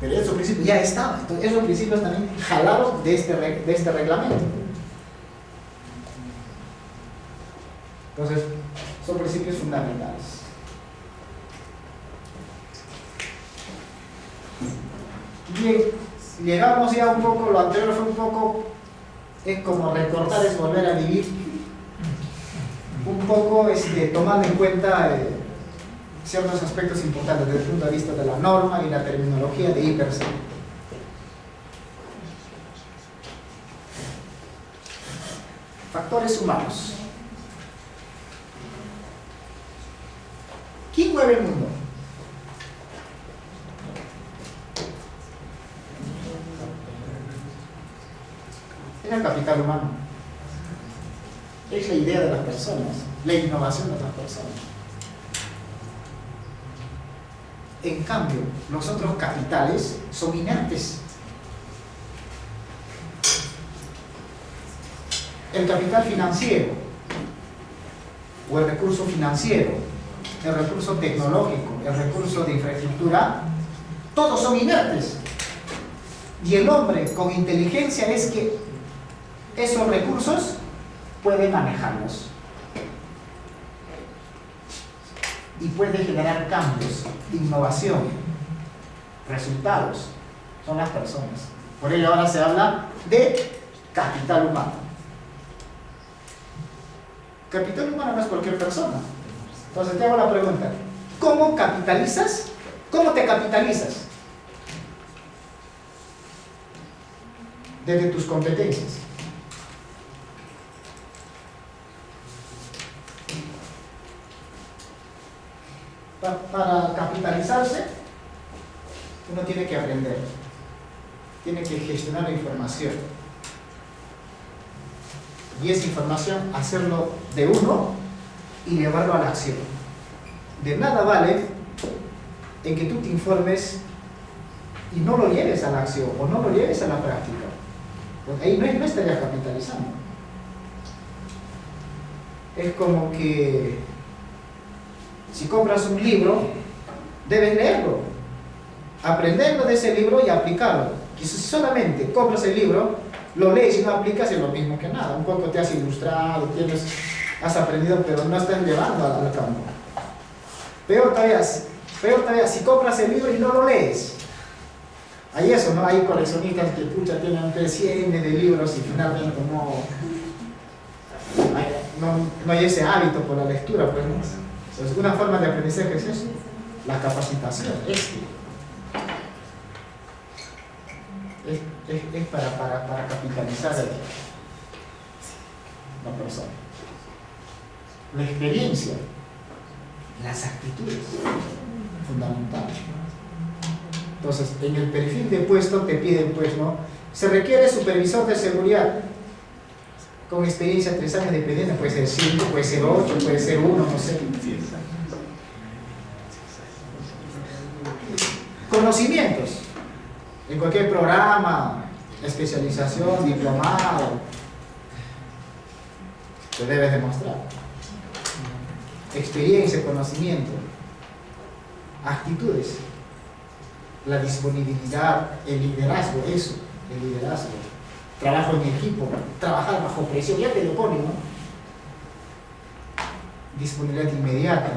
Pero esos principios ya estaban, entonces esos principios también jalaron de este reglamento. Entonces, son principios fundamentales. Bien, llegamos ya un poco, lo anterior fue un poco, es como recordar, es volver a vivir, un poco tomando en cuenta ciertos aspectos importantes desde el punto de vista de la norma y la terminología de IPRC. Factores humanos. ¿Quién mueve el mundo? Es el capital humano. Es la idea de las personas, la innovación de las personas. En cambio, los otros capitales son inertes. El capital financiero, o el recurso financiero, el recurso tecnológico, el recurso de infraestructura, todos son inertes. Y el hombre con inteligencia es que esos recursos puede manejarlos y puede generar cambios, innovación, resultados. Son las personas. Por ello ahora se habla de capital humano. Capital humano no es cualquier persona. Entonces te hago la pregunta, ¿cómo capitalizas? ¿Cómo te capitalizas? Desde tus competencias. Para capitalizarse, uno tiene que aprender, tiene que gestionar la información. Y esa información, hacerlo de uno y llevarlo a la acción. De nada vale en que tú te informes y no lo lleves a la acción o no lo lleves a la práctica. Porque ahí no estarías capitalizando. Es como que si compras un libro, debes leerlo, aprenderlo de ese libro y aplicarlo. Y si solamente compras el libro, lo lees y no aplicas, es lo mismo que nada. Un poco te has ilustrado, has aprendido, pero no estás llevando al campo. Peor todavía, si compras el libro y no lo lees. Hay eso, ¿no? Hay coleccionistas que tienen 100 de libros y finalmente no hay ese hábito por la lectura, pues no. Entonces, una forma de aprendizaje es eso, la capacitación. Es para capitalizar la persona. La experiencia, las actitudes, fundamental. Entonces, en el perfil de puesto te piden, pues, ¿no? Se requiere supervisor de seguridad con experiencia 3 años de experiencia, puede ser 5, puede ser 8, puede ser 1, no sé. Conocimientos. En cualquier programa, especialización, diplomado, te debes demostrar. Experiencia, conocimiento, actitudes, la disponibilidad, el liderazgo, el liderazgo, trabajo en equipo, trabajar bajo presión, ya te lo ponen, ¿no? Disponibilidad inmediata,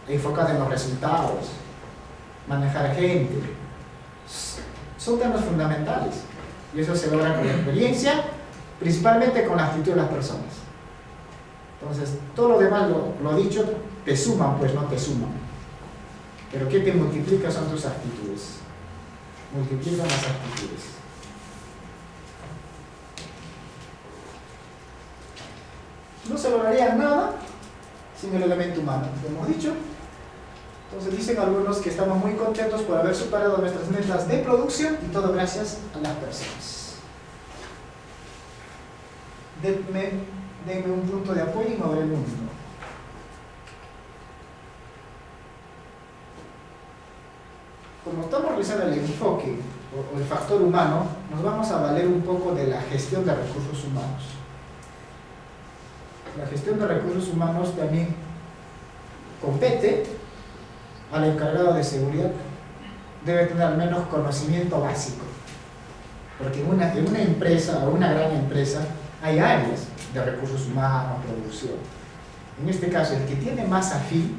enfocada en los resultados, manejar gente. Son temas fundamentales y eso se logra con la experiencia, principalmente con la actitud de las personas. Entonces, todo lo demás, lo dicho, te suman, pues no te suman. Pero ¿qué te multiplica? Son tus actitudes. Multiplican las actitudes. No se lograría nada sin el elemento humano, como hemos dicho. Entonces dicen algunos que estamos muy contentos por haber superado nuestras metas de producción y todo gracias a las personas. Denme un punto de apoyo y moveré el mundo. Como estamos realizando el enfoque o el factor humano, nos vamos a valer un poco de la gestión de recursos humanos. La gestión de recursos humanos también compete al encargado de seguridad. Debe tener al menos conocimiento básico, porque en una empresa o una gran empresa hay áreas de recursos humanos, producción. En este caso, el que tiene más afín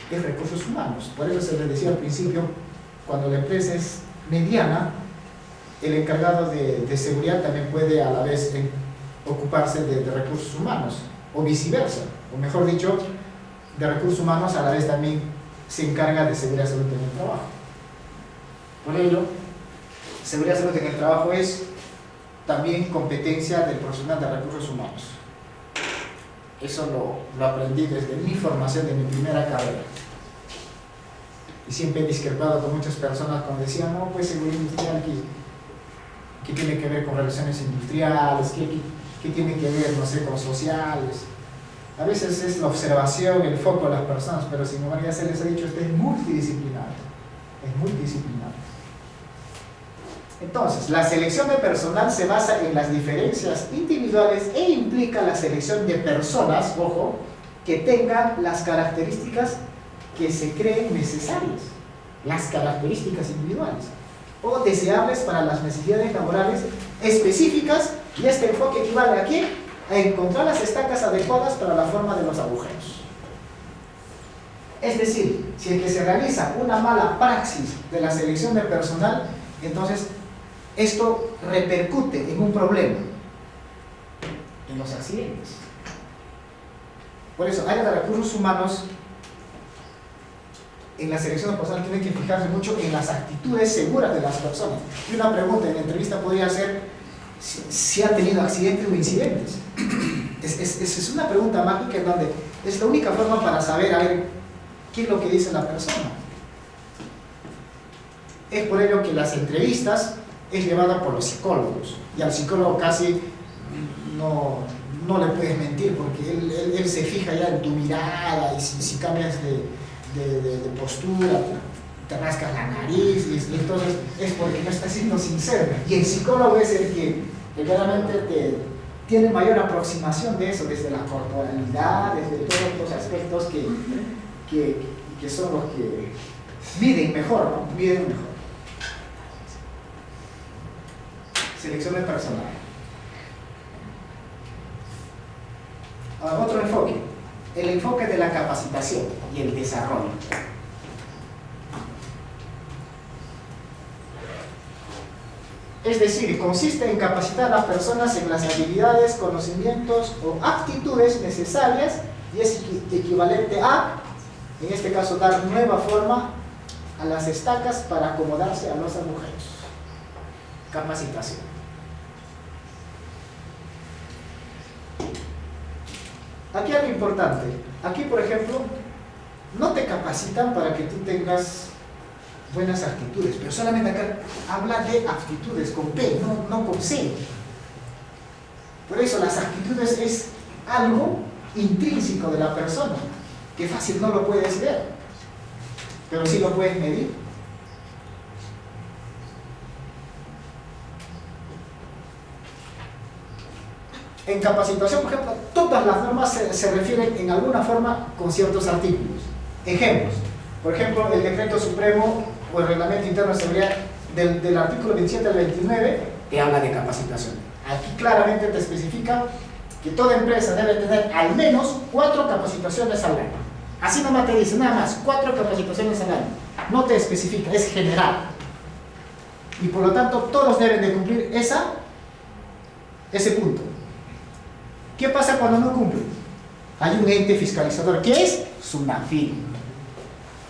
es recursos humanos. Por eso se les decía al principio, cuando la empresa es mediana, el encargado de seguridad también puede a la vez ocuparse de recursos humanos, o viceversa, o mejor dicho, de recursos humanos a la vez también se encarga de seguridad y salud en el trabajo. Por ello, seguridad y salud en el trabajo es también competencia del profesional de recursos humanos. Eso lo aprendí desde mi formación de mi primera carrera. Y siempre he discrepado con muchas personas cuando decían, no, pues seguridad industrial, ¿qué tiene que ver con relaciones industriales? ¿Qué tiene que ver, no sé, con sociales? A veces es la observación, el foco de las personas, pero sin embargo ya se les ha dicho, este es multidisciplinario. Es multidisciplinario. Entonces, la selección de personal se basa en las diferencias individuales e implica la selección de personas, ojo, que tengan las características que se creen necesarias, las características individuales o deseables para las necesidades laborales específicas, y este enfoque equivale a ¿qué? A encontrar las estacas adecuadas para la forma de los agujeros. Es decir, si el que se realiza una mala praxis de la selección de personal, entonces esto repercute en un problema, en los accidentes. Por eso, área de recursos humanos, en la selección de personal tienen que fijarse mucho en las actitudes seguras de las personas. Y una pregunta en la entrevista podría ser si ha tenido accidentes o incidentes. Es una pregunta mágica en donde es la única forma para saber, a ver, qué es lo que dice la persona. Es por ello que las entrevistas es llevada por los psicólogos, y al psicólogo casi no le puedes mentir, porque él se fija ya en tu mirada, y si cambias de postura, te rascas la nariz, y entonces es porque no estás siendo sincero. Y el psicólogo es el que realmente tiene mayor aproximación de eso, desde la corporalidad, desde todos los aspectos que son los que miden mejor, ¿no? Miden mejor. Selección de personal. Ahora, otro enfoque, el enfoque de la capacitación y el desarrollo. Es decir, consiste en capacitar a las personas en las habilidades, conocimientos o actitudes necesarias, y es equivalente a, en este caso, dar nueva forma a las estacas para acomodarse a los agujeros. Capacitación. Aquí algo importante. Aquí, por ejemplo, no te capacitan para que tú tengas buenas actitudes, pero solamente acá habla de actitudes con P, no con C. Por eso las actitudes es algo intrínseco de la persona, que fácil no lo puedes ver, pero sí lo puedes medir. En capacitación, por ejemplo, todas las normas se refieren en alguna forma con ciertos artículos. Ejemplos. Por ejemplo, el Decreto Supremo o el Reglamento Interno de Seguridad del artículo 27 al 29 te habla de capacitación. Aquí claramente te especifica que toda empresa debe tener al menos 4 capacitaciones al año. Así nomás te dice, nada más, 4 capacitaciones al año. No te especifica, es general. Y por lo tanto, todos deben de cumplir ese punto. ¿Qué pasa cuando no cumplen? Hay un ente fiscalizador, que es SUNAFIL.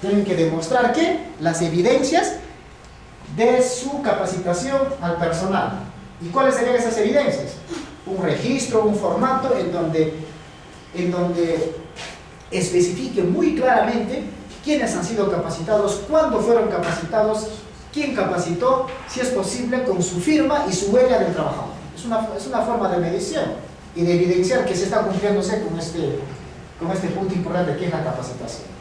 Tienen que demostrar que las evidencias de su capacitación al personal. ¿Y cuáles serían esas evidencias? Un registro, un formato en donde especifique muy claramente quiénes han sido capacitados, cuándo fueron capacitados, quién capacitó, si es posible, con su firma y su huella del trabajador. Es una forma de medición y de evidenciar que se está cumpliéndose con este punto importante que es la capacitación.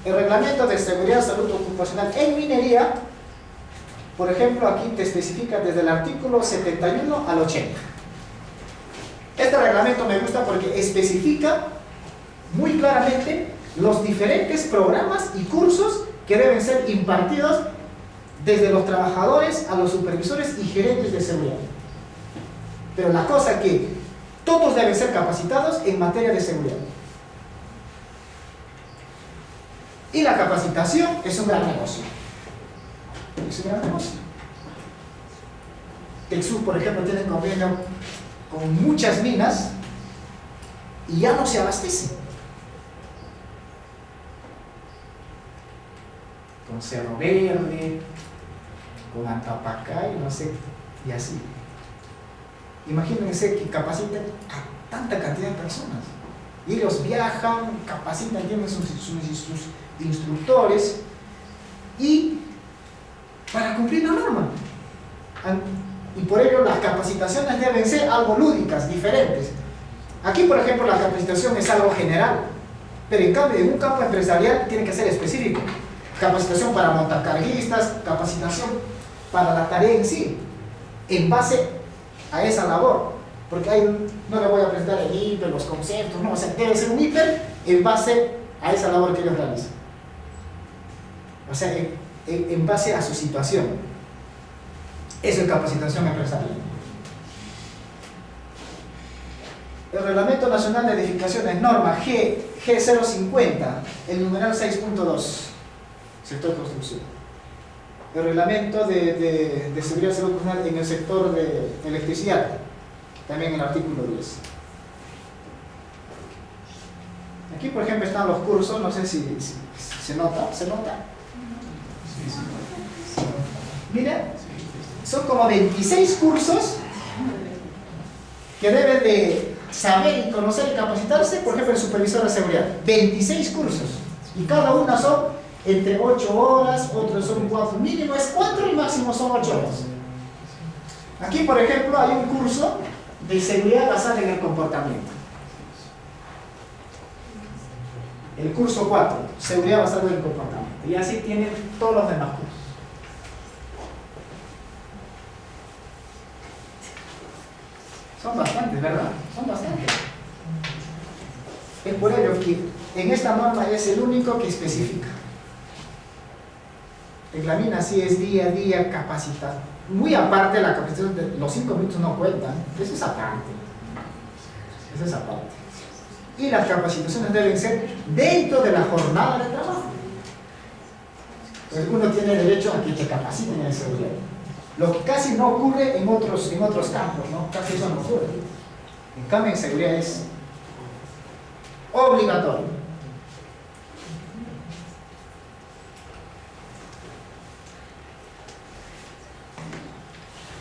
El reglamento de seguridad y salud ocupacional en minería, por ejemplo, aquí te especifica desde el artículo 71 al 80. Este reglamento me gusta porque especifica muy claramente los diferentes programas y cursos que deben ser impartidos desde los trabajadores a los supervisores y gerentes de seguridad. Pero la cosa es que todos deben ser capacitados en materia de seguridad. Y la capacitación es un gran negocio. Es un gran negocio. Texur, por ejemplo, tiene convenio con muchas minas y ya no se abastece. Con Cerro Verde, con Antapacay, no sé, y así. Imagínense que capaciten a tanta cantidad de personas. Y ellos viajan, capacitan, tienen sus instructores, y para cumplir la norma. Y por ello las capacitaciones deben ser algo lúdicas, diferentes. Aquí, por ejemplo, la capacitación es algo general, pero en cambio en un campo empresarial tiene que ser específico. Capacitación para montacarguistas, capacitación para la tarea en sí, en base a esa labor. Porque ahí no le voy a presentar el hiper, los conceptos, no, o sea, debe ser un hiper en base a esa labor que ellos realizan. O sea, en base a su situación. Eso es capacitación empresarial. El Reglamento Nacional de Edificaciones, norma G050, el numeral 6.2, sector construcción. El Reglamento de Seguridad y Salud Personal en el sector de electricidad, también en el artículo 10. Aquí, por ejemplo, están los cursos, no sé si se nota. ¿Se nota? Mira, son como 26 cursos que deben de saber y conocer y capacitarse, por ejemplo, el supervisor de seguridad. 26 cursos. Y cada una son entre 8 horas, otros son 4. Mínimo es 4 y máximo son 8 horas. Aquí, por ejemplo, hay un curso de seguridad basada en el comportamiento. El curso 4, seguridad basada en el comportamiento. Y así tienen todos los demás cursos. Son bastantes, ¿verdad? Son bastantes. Es por ello que en esta norma es el único que especifica. En la mina sí es día a día capacitar. Muy aparte, la capacitación de los 5 minutos no cuentan. Eso es aparte. Eso es aparte. Y las capacitaciones deben ser dentro de la jornada de trabajo. Pues uno tiene derecho a que te capaciten en seguridad. Lo que casi no ocurre en otros campos, ¿no? Casi eso no ocurre. En cambio, en seguridad es obligatorio.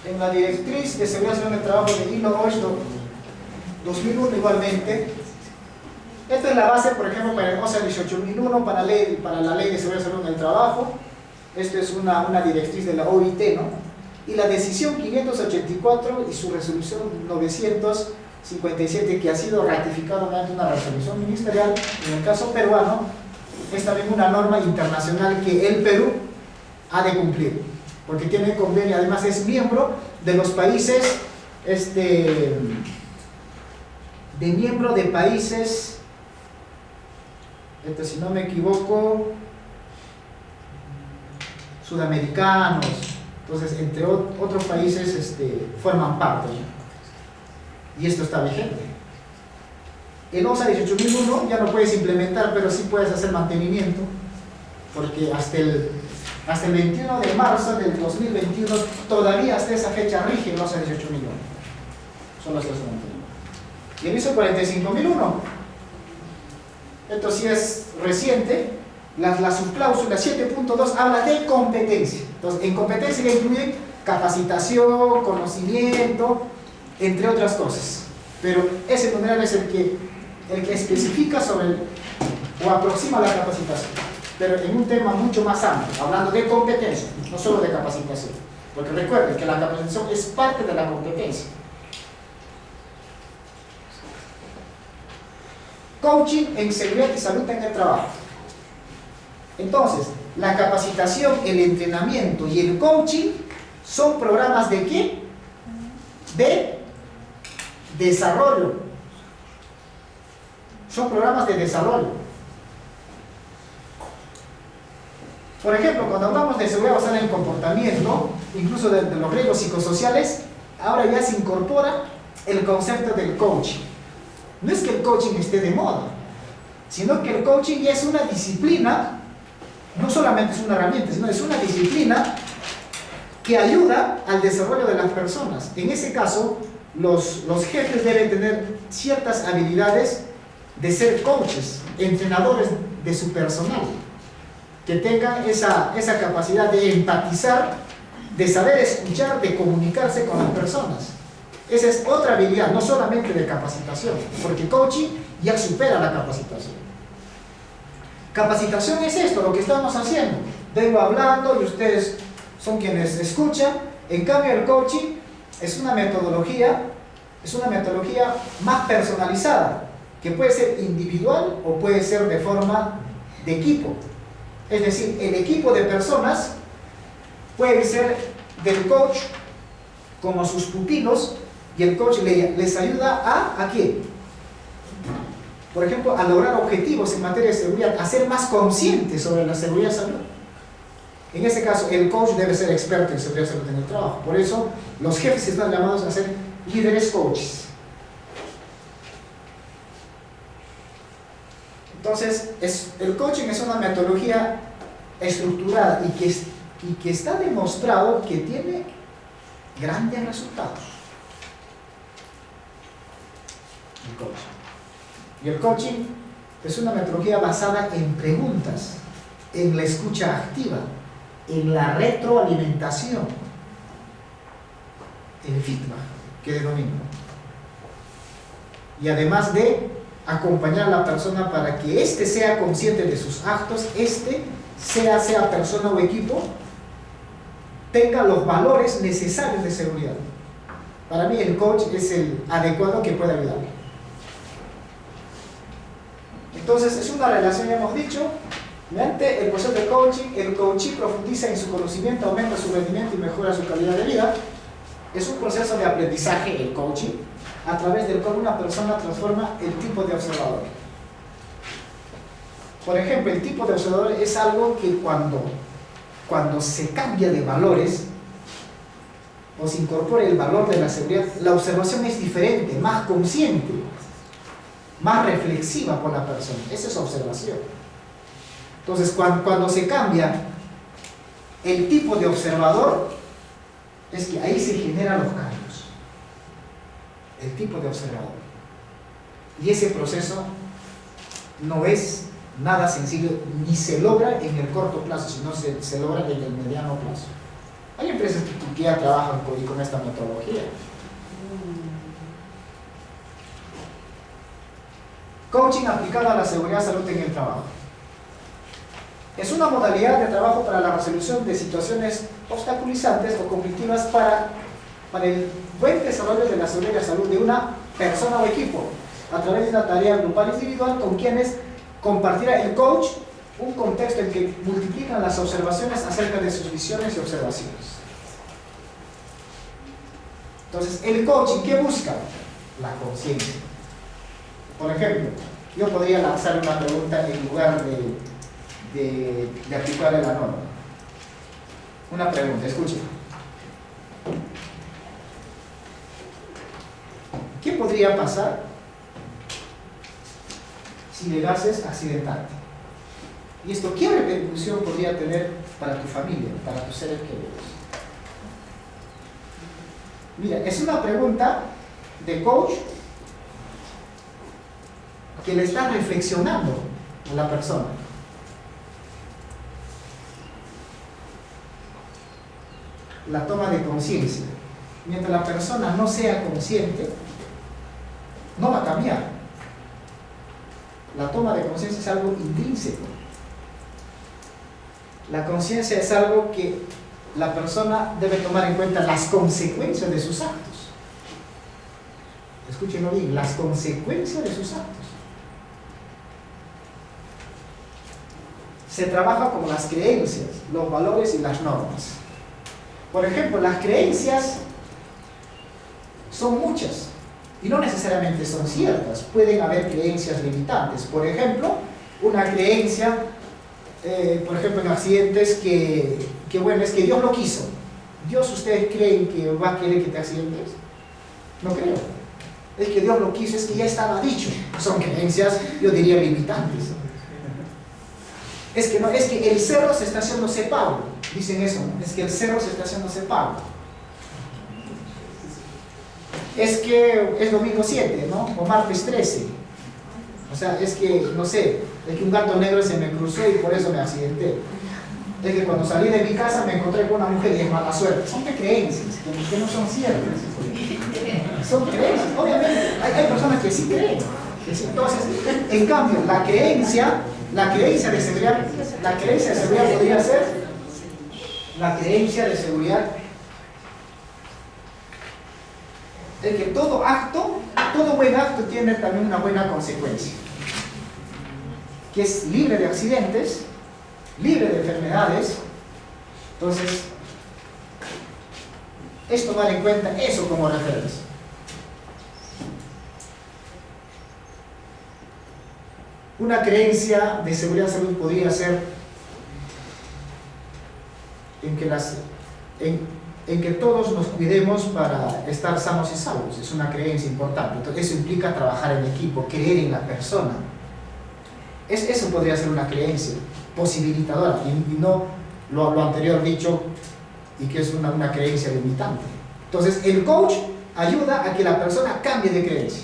En la directriz de seguridad en el trabajo de ILO 8 2001 igualmente, esta es la base, por ejemplo, para el OSA 18001, para la ley de seguridad en el trabajo. Esto es una directriz de la OIT, ¿no? Y la decisión 584 y su resolución 957, que ha sido ratificada mediante una resolución ministerial, en el caso peruano, es también una norma internacional que el Perú ha de cumplir, porque tiene convenio, además es miembro de los países, miembro de países, si no me equivoco, sudamericanos. Entonces, entre otros países forman parte, ¿no? Y esto está vigente. El OSA 18001 ya no puedes implementar, pero sí puedes hacer mantenimiento, porque hasta el 21 de marzo del 2021 todavía hasta esa fecha rige el OSA 18001. Son las cosas de mantenimiento. Y el ISO 45001, esto sí es reciente. La subcláusula 7.2 habla de competencia. Entonces, en competencia ya incluye capacitación, conocimiento, entre otras cosas. Pero ese numeral es el que especifica o aproxima la capacitación. Pero en un tema mucho más amplio, hablando de competencia, no solo de capacitación. Porque recuerden que la capacitación es parte de la competencia. Coaching en seguridad y salud en el trabajo. Entonces, la capacitación, el entrenamiento y el coaching son programas ¿de qué? De desarrollo. Son programas de desarrollo. Por ejemplo, cuando hablamos de seguridad basada en el comportamiento, incluso de los riesgos psicosociales, ahora ya se incorpora el concepto del coaching. No es que el coaching esté de moda, sino que el coaching ya es una disciplina. No solamente es una herramienta, sino es una disciplina que ayuda al desarrollo de las personas. En ese caso, los jefes deben tener ciertas habilidades de ser coaches, entrenadores de su personal, que tengan esa capacidad de empatizar, de saber escuchar, de comunicarse con las personas. Esa es otra habilidad, no solamente de capacitación, porque coaching ya supera la capacitación. Capacitación es esto, lo que estamos haciendo. Vengo hablando y ustedes son quienes escuchan. En cambio, el coaching es una metodología más personalizada, que puede ser individual o puede ser de forma de equipo. Es decir, el equipo de personas puede ser del coach como sus pupilos, y el coach les ayuda ¿a qué? Por ejemplo, a lograr objetivos en materia de seguridad, a ser más conscientes sobre la seguridad y salud. En ese caso, el coach debe ser experto en seguridad y salud en el trabajo. Por eso, los jefes están llamados a ser líderes coaches. Entonces, el coaching es una metodología estructurada y que está demostrado que tiene grandes resultados. el coaching. Y el coaching es una metodología basada en preguntas, en la escucha activa, en la retroalimentación, el feedback, que denomina. Y además de acompañar a la persona para que éste sea consciente de sus actos, sea persona o equipo, tenga los valores necesarios de seguridad. Para mí el coach es el adecuado que puede ayudarle. Entonces es una relación, ya hemos dicho, mediante el proceso de coaching, el coachee profundiza en su conocimiento, aumenta su rendimiento y mejora su calidad de vida. Es un proceso de aprendizaje, el coaching, a través del cual una persona transforma el tipo de observador. Por ejemplo, el tipo de observador es algo que cuando se cambia de valores o se incorpora el valor de la seguridad, la observación es diferente, más consciente, más reflexiva por la persona. Esa es observación. Entonces, cuando se cambia el tipo de observador, es que ahí se generan los cambios. El tipo de observador. Y ese proceso no es nada sencillo, ni se logra en el corto plazo, sino se logra en el mediano plazo. Hay empresas que ya trabajan con esta metodología. Coaching aplicado a la seguridad y salud en el trabajo. Es una modalidad de trabajo para la resolución de situaciones obstaculizantes o conflictivas para el buen desarrollo de la seguridad y la salud de una persona o equipo, a través de una tarea grupal o individual con quienes compartirá el coach un contexto en que multiplican las observaciones acerca de sus visiones y observaciones. Entonces, el coaching, ¿qué busca? La conciencia. Por ejemplo, yo podría lanzar una pregunta en lugar de aplicarle la norma. Una pregunta, escuchen. ¿Qué podría pasar si llegases a accidentarte? Y esto, ¿qué repercusión podría tener para tu familia, para tus seres queridos? Mira, es una pregunta de coach que le está reflexionando a la persona. La toma de conciencia. Mientras la persona no sea consciente, no va a cambiar. La toma de conciencia es algo intrínseco. La conciencia es algo que la persona debe tomar en cuenta las consecuencias de sus actos. Escúchenlo bien, las consecuencias de sus actos. Se trabaja con las creencias, los valores y las normas. Por ejemplo, las creencias son muchas y no necesariamente son ciertas. Pueden haber creencias limitantes. Por ejemplo, una creencia, por ejemplo, en accidentes que bueno, es que Dios lo quiso. ¿Dios, ustedes creen que va a querer que te accidentes? No creo. Es que Dios lo quiso, es que ya estaba dicho. Son creencias, yo diría, limitantes. Es que no, es que el cerro se está haciéndose Pablo. Dicen eso, ¿no? Es que el cerro se está haciéndose Pablo. Es que es domingo 7, ¿no? O martes 13. O sea, es que, no sé, es que un gato negro se me cruzó y por eso me accidenté. Es que cuando salí de mi casa me encontré con una mujer y es mala suerte. Son creencias que no son ciertas. Son creencias, obviamente. Hay personas que sí creen. Entonces, en cambio, la creencia de seguridad podría ser la creencia de seguridad es que todo buen acto tiene también una buena consecuencia, que es libre de accidentes, libre de enfermedades. Entonces, es tomar en cuenta eso como referencia. Una creencia de seguridad y salud podría ser en que todos nos cuidemos para estar sanos y salvos. Es una creencia importante. Entonces, eso implica trabajar en equipo, creer en la persona. Eso podría ser una creencia posibilitadora y no lo anterior dicho y que es una creencia limitante. Entonces, el coach ayuda a que la persona cambie de creencia.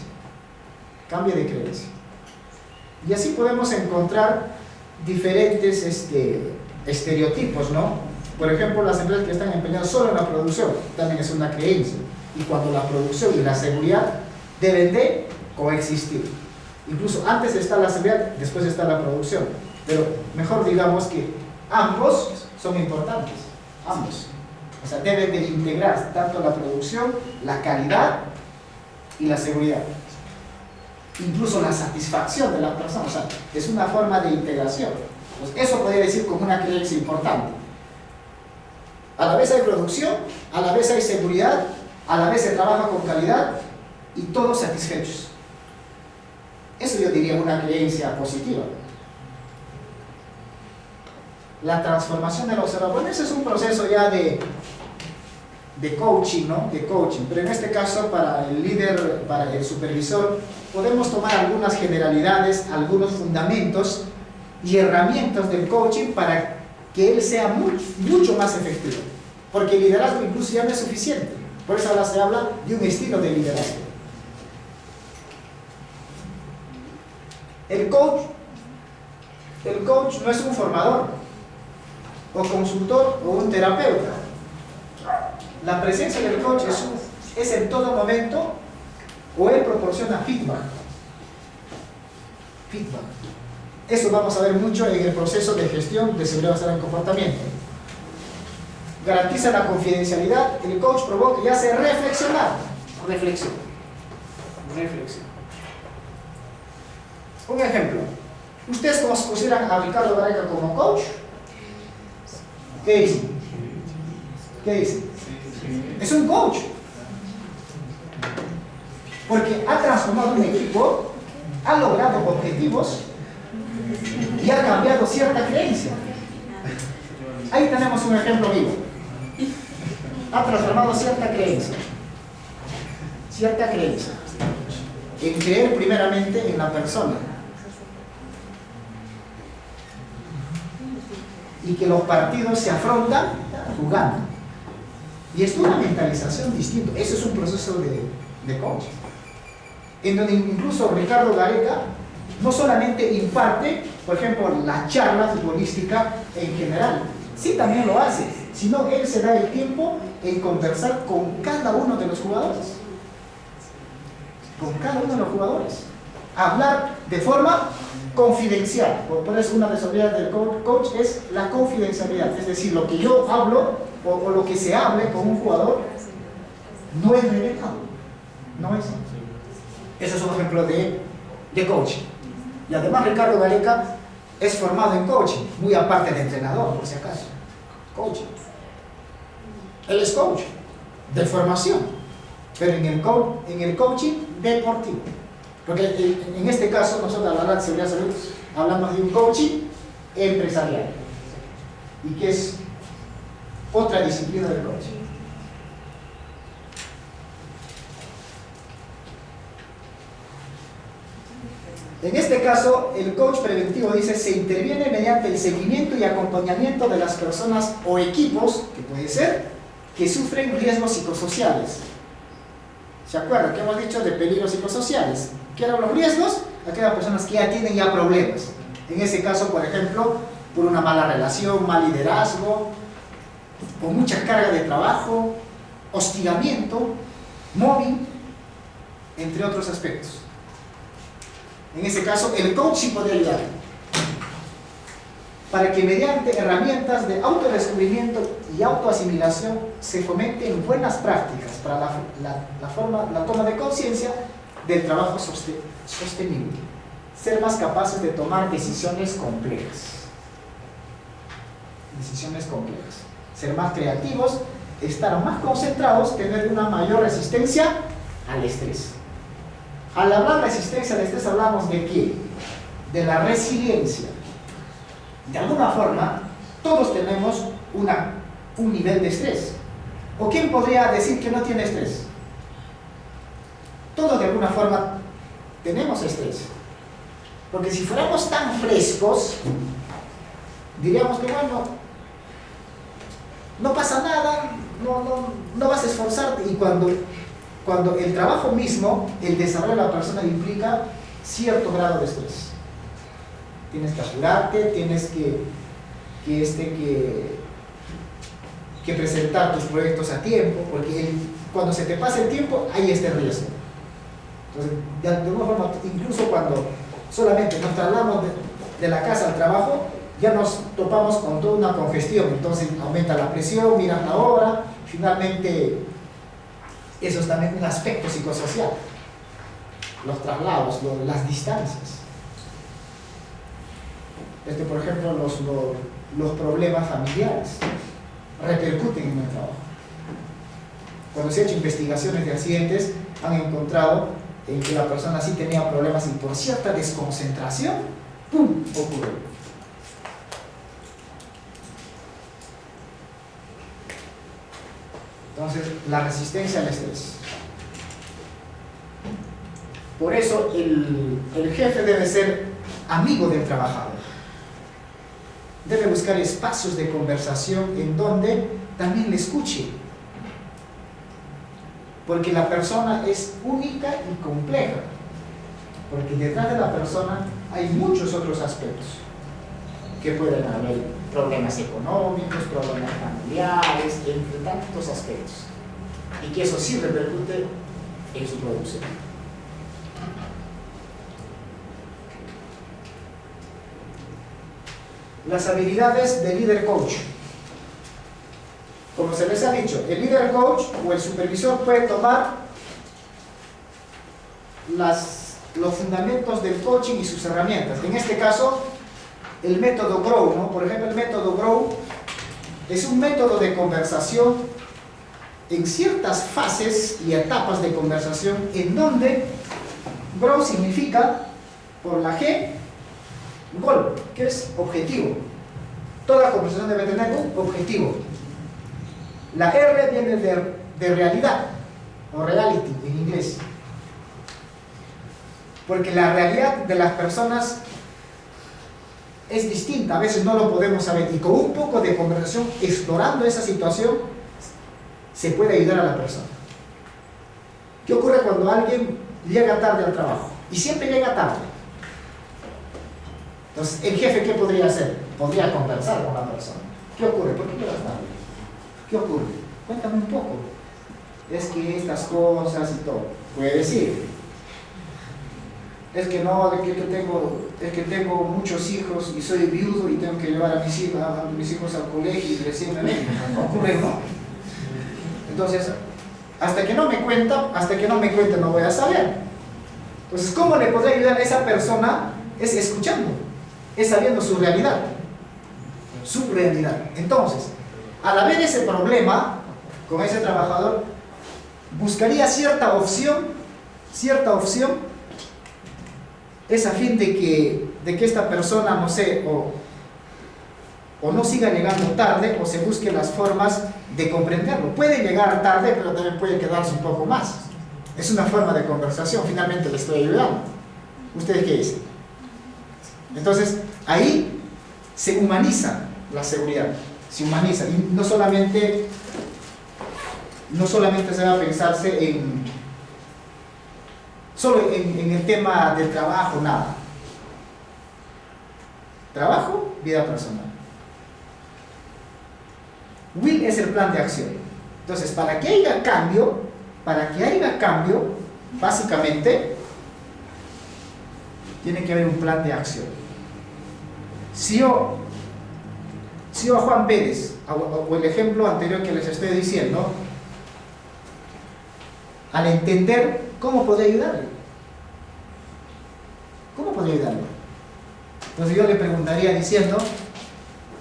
Cambie de creencia. Y así podemos encontrar diferentes estereotipos, ¿no? Por ejemplo, las empresas que están empeñadas solo en la producción, también es una creencia. Y cuando la producción y la seguridad deben de coexistir. Incluso antes está la seguridad, después está la producción. Pero mejor digamos que ambos son importantes, ambos. O sea, deben de integrar tanto la producción, la calidad y la seguridad. Incluso la satisfacción de la persona, o sea, es una forma de integración. Pues eso podría decir como una creencia importante. A la vez hay producción, a la vez hay seguridad, a la vez se trabaja con calidad y todos satisfechos. Eso yo diría una creencia positiva. La transformación del observador, bueno, ese es un proceso ya de coaching, ¿no? De coaching, pero en este caso para el líder, para el supervisor, podemos tomar algunas generalidades, algunos fundamentos y herramientas del coaching para que él sea mucho más efectivo. Porque el liderazgo incluso ya no es suficiente. Por eso ahora se habla de un estilo de liderazgo. El coach no es un formador, o consultor, o un terapeuta. La presencia del coach es en todo momento, o él proporciona feedback. Eso vamos a ver mucho en el proceso de gestión de seguridad basada en comportamiento. Garantiza la confidencialidad, el coach provoca y hace reflexionar. Reflexión. Un ejemplo. ¿Ustedes consideran a Ricardo Gareca como coach? ¿Qué dicen? Es un coach. Porque ha transformado un equipo, ha logrado objetivos y ha cambiado cierta creencia. Ahí tenemos un ejemplo vivo. Ha transformado cierta creencia. En creer primeramente en la persona. Y que los partidos se afrontan jugando. Y es una mentalización distinta. Ese es un proceso de coaching. En donde incluso Ricardo Gareca no solamente imparte, por ejemplo, la charla futbolística en general, sí también lo hace, sino él se da el tiempo en conversar con cada uno de los jugadores. Hablar de forma confidencial. Por eso una de las habilidades del coach es la confidencialidad. Es decir, lo que yo hablo o lo que se hable con un jugador no es revelado. No es. Ese es un ejemplo de coaching. Y además Ricardo Gareca es formado en coaching, muy aparte de entrenador, por si acaso. Coaching. Él es coach de formación, pero en el coaching deportivo. Porque en este caso nosotros a la de seguridad salud hablamos de un coaching empresarial y que es otra disciplina del coaching. En este caso, el coach preventivo dice: se interviene mediante el seguimiento y acompañamiento de las personas o equipos, que puede ser, que sufren riesgos psicosociales. ¿Se acuerdan que hemos dicho de peligros psicosociales? ¿Qué eran los riesgos? Aquellas personas que ya tienen problemas. En ese caso, por ejemplo, por una mala relación, mal liderazgo, con mucha carga de trabajo, hostigamiento, mobbing, entre otros aspectos. En ese caso, el coach sí puede ayudar para que mediante herramientas de autodescubrimiento y autoasimilación se fomenten buenas prácticas para la toma de conciencia del trabajo sostenible. Ser más capaces de tomar decisiones complejas. Ser más creativos, estar más concentrados, tener una mayor resistencia al estrés. Al hablar de resistencia al estrés, hablamos de qué? De la resiliencia. De alguna forma, todos tenemos un nivel de estrés. ¿O quién podría decir que no tiene estrés? Todos de alguna forma tenemos estrés. Porque si fuéramos tan frescos, diríamos que bueno, no pasa nada, no vas a esforzarte. Y cuando cuando el trabajo mismo, el desarrollo de la persona implica cierto grado de estrés. Tienes que apurarte, tienes que presentar tus proyectos a tiempo, porque cuando se te pasa el tiempo hay este riesgo. Entonces, de alguna forma, incluso cuando solamente nos trasladamos de la casa al trabajo, ya nos topamos con toda una congestión, entonces aumenta la presión, miras la hora, finalmente eso es también un aspecto psicosocial, los traslados, las distancias. Por ejemplo, los problemas familiares repercuten en el trabajo. Cuando se han hecho investigaciones de accidentes, han encontrado en que la persona sí tenía problemas y por cierta desconcentración, ¡pum!, ocurre. Entonces, la resistencia al estrés. Por eso, el jefe debe ser amigo del trabajador. Debe buscar espacios de conversación en donde también le escuche. Porque la persona es única y compleja. Porque detrás de la persona hay muchos otros aspectos. Que pueden haber problemas económicos, problemas familiares, entre tantos aspectos. Y que eso sí repercute en su producción. Las habilidades del líder coach. Como se les ha dicho, el líder coach o el supervisor puede tomar los fundamentos del coaching y sus herramientas. En este caso, el método GROW, ¿no? Por ejemplo, el método GROW es un método de conversación en ciertas fases y etapas de conversación en donde GROW significa, por la G, goal, que es objetivo. Toda conversación debe tener un objetivo. La R viene de realidad, o reality en inglés. Porque la realidad de las personas es distinta, a veces no lo podemos saber. Y con un poco de conversación, explorando esa situación, se puede ayudar a la persona. ¿Qué ocurre cuando alguien llega tarde al trabajo? Y siempre llega tarde. Entonces, ¿el jefe qué podría hacer? Podría conversar con la persona. ¿Qué ocurre? ¿Por qué llegas tarde? ¿Qué ocurre? Cuéntame un poco. Es que estas cosas y todo. Puede decir. Es que no, es que tengo muchos hijos y soy viudo y tengo que llevar a mis hijos al colegio y recién me ven. No ocurre, no. Entonces, hasta que no me cuente no voy a saber. Entonces, ¿cómo le podría ayudar a esa persona? Es escuchando, es sabiendo su realidad. Su realidad. Entonces, al haber ese problema con ese trabajador, buscaría cierta opción, es a fin de que esta persona, no sé, o no siga llegando tarde, o se busque las formas de comprenderlo. Puede llegar tarde, pero también puede quedarse un poco más. Es una forma de conversación, finalmente le estoy ayudando. ¿Ustedes qué dicen? Entonces, ahí se humaniza la seguridad, se humaniza, y no solamente se va a pensarse solo en el tema del trabajo, nada. Trabajo, vida personal. Will es el plan de acción. Entonces, para que haya cambio, básicamente, tiene que haber un plan de acción. Si yo a Juan Pérez, o el ejemplo anterior que les estoy diciendo, al entender, ¿cómo podría ayudarle? ¿Cómo podría ayudarle? Entonces yo le preguntaría diciendo,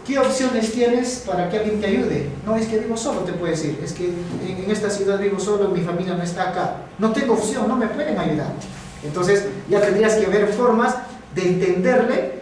¿qué opciones tienes para que alguien te ayude? No, es que vivo solo, te puedo decir. Es que en esta ciudad vivo solo, mi familia no está acá. No tengo opción, no me pueden ayudar. Entonces ya tendrías que ver formas de entenderle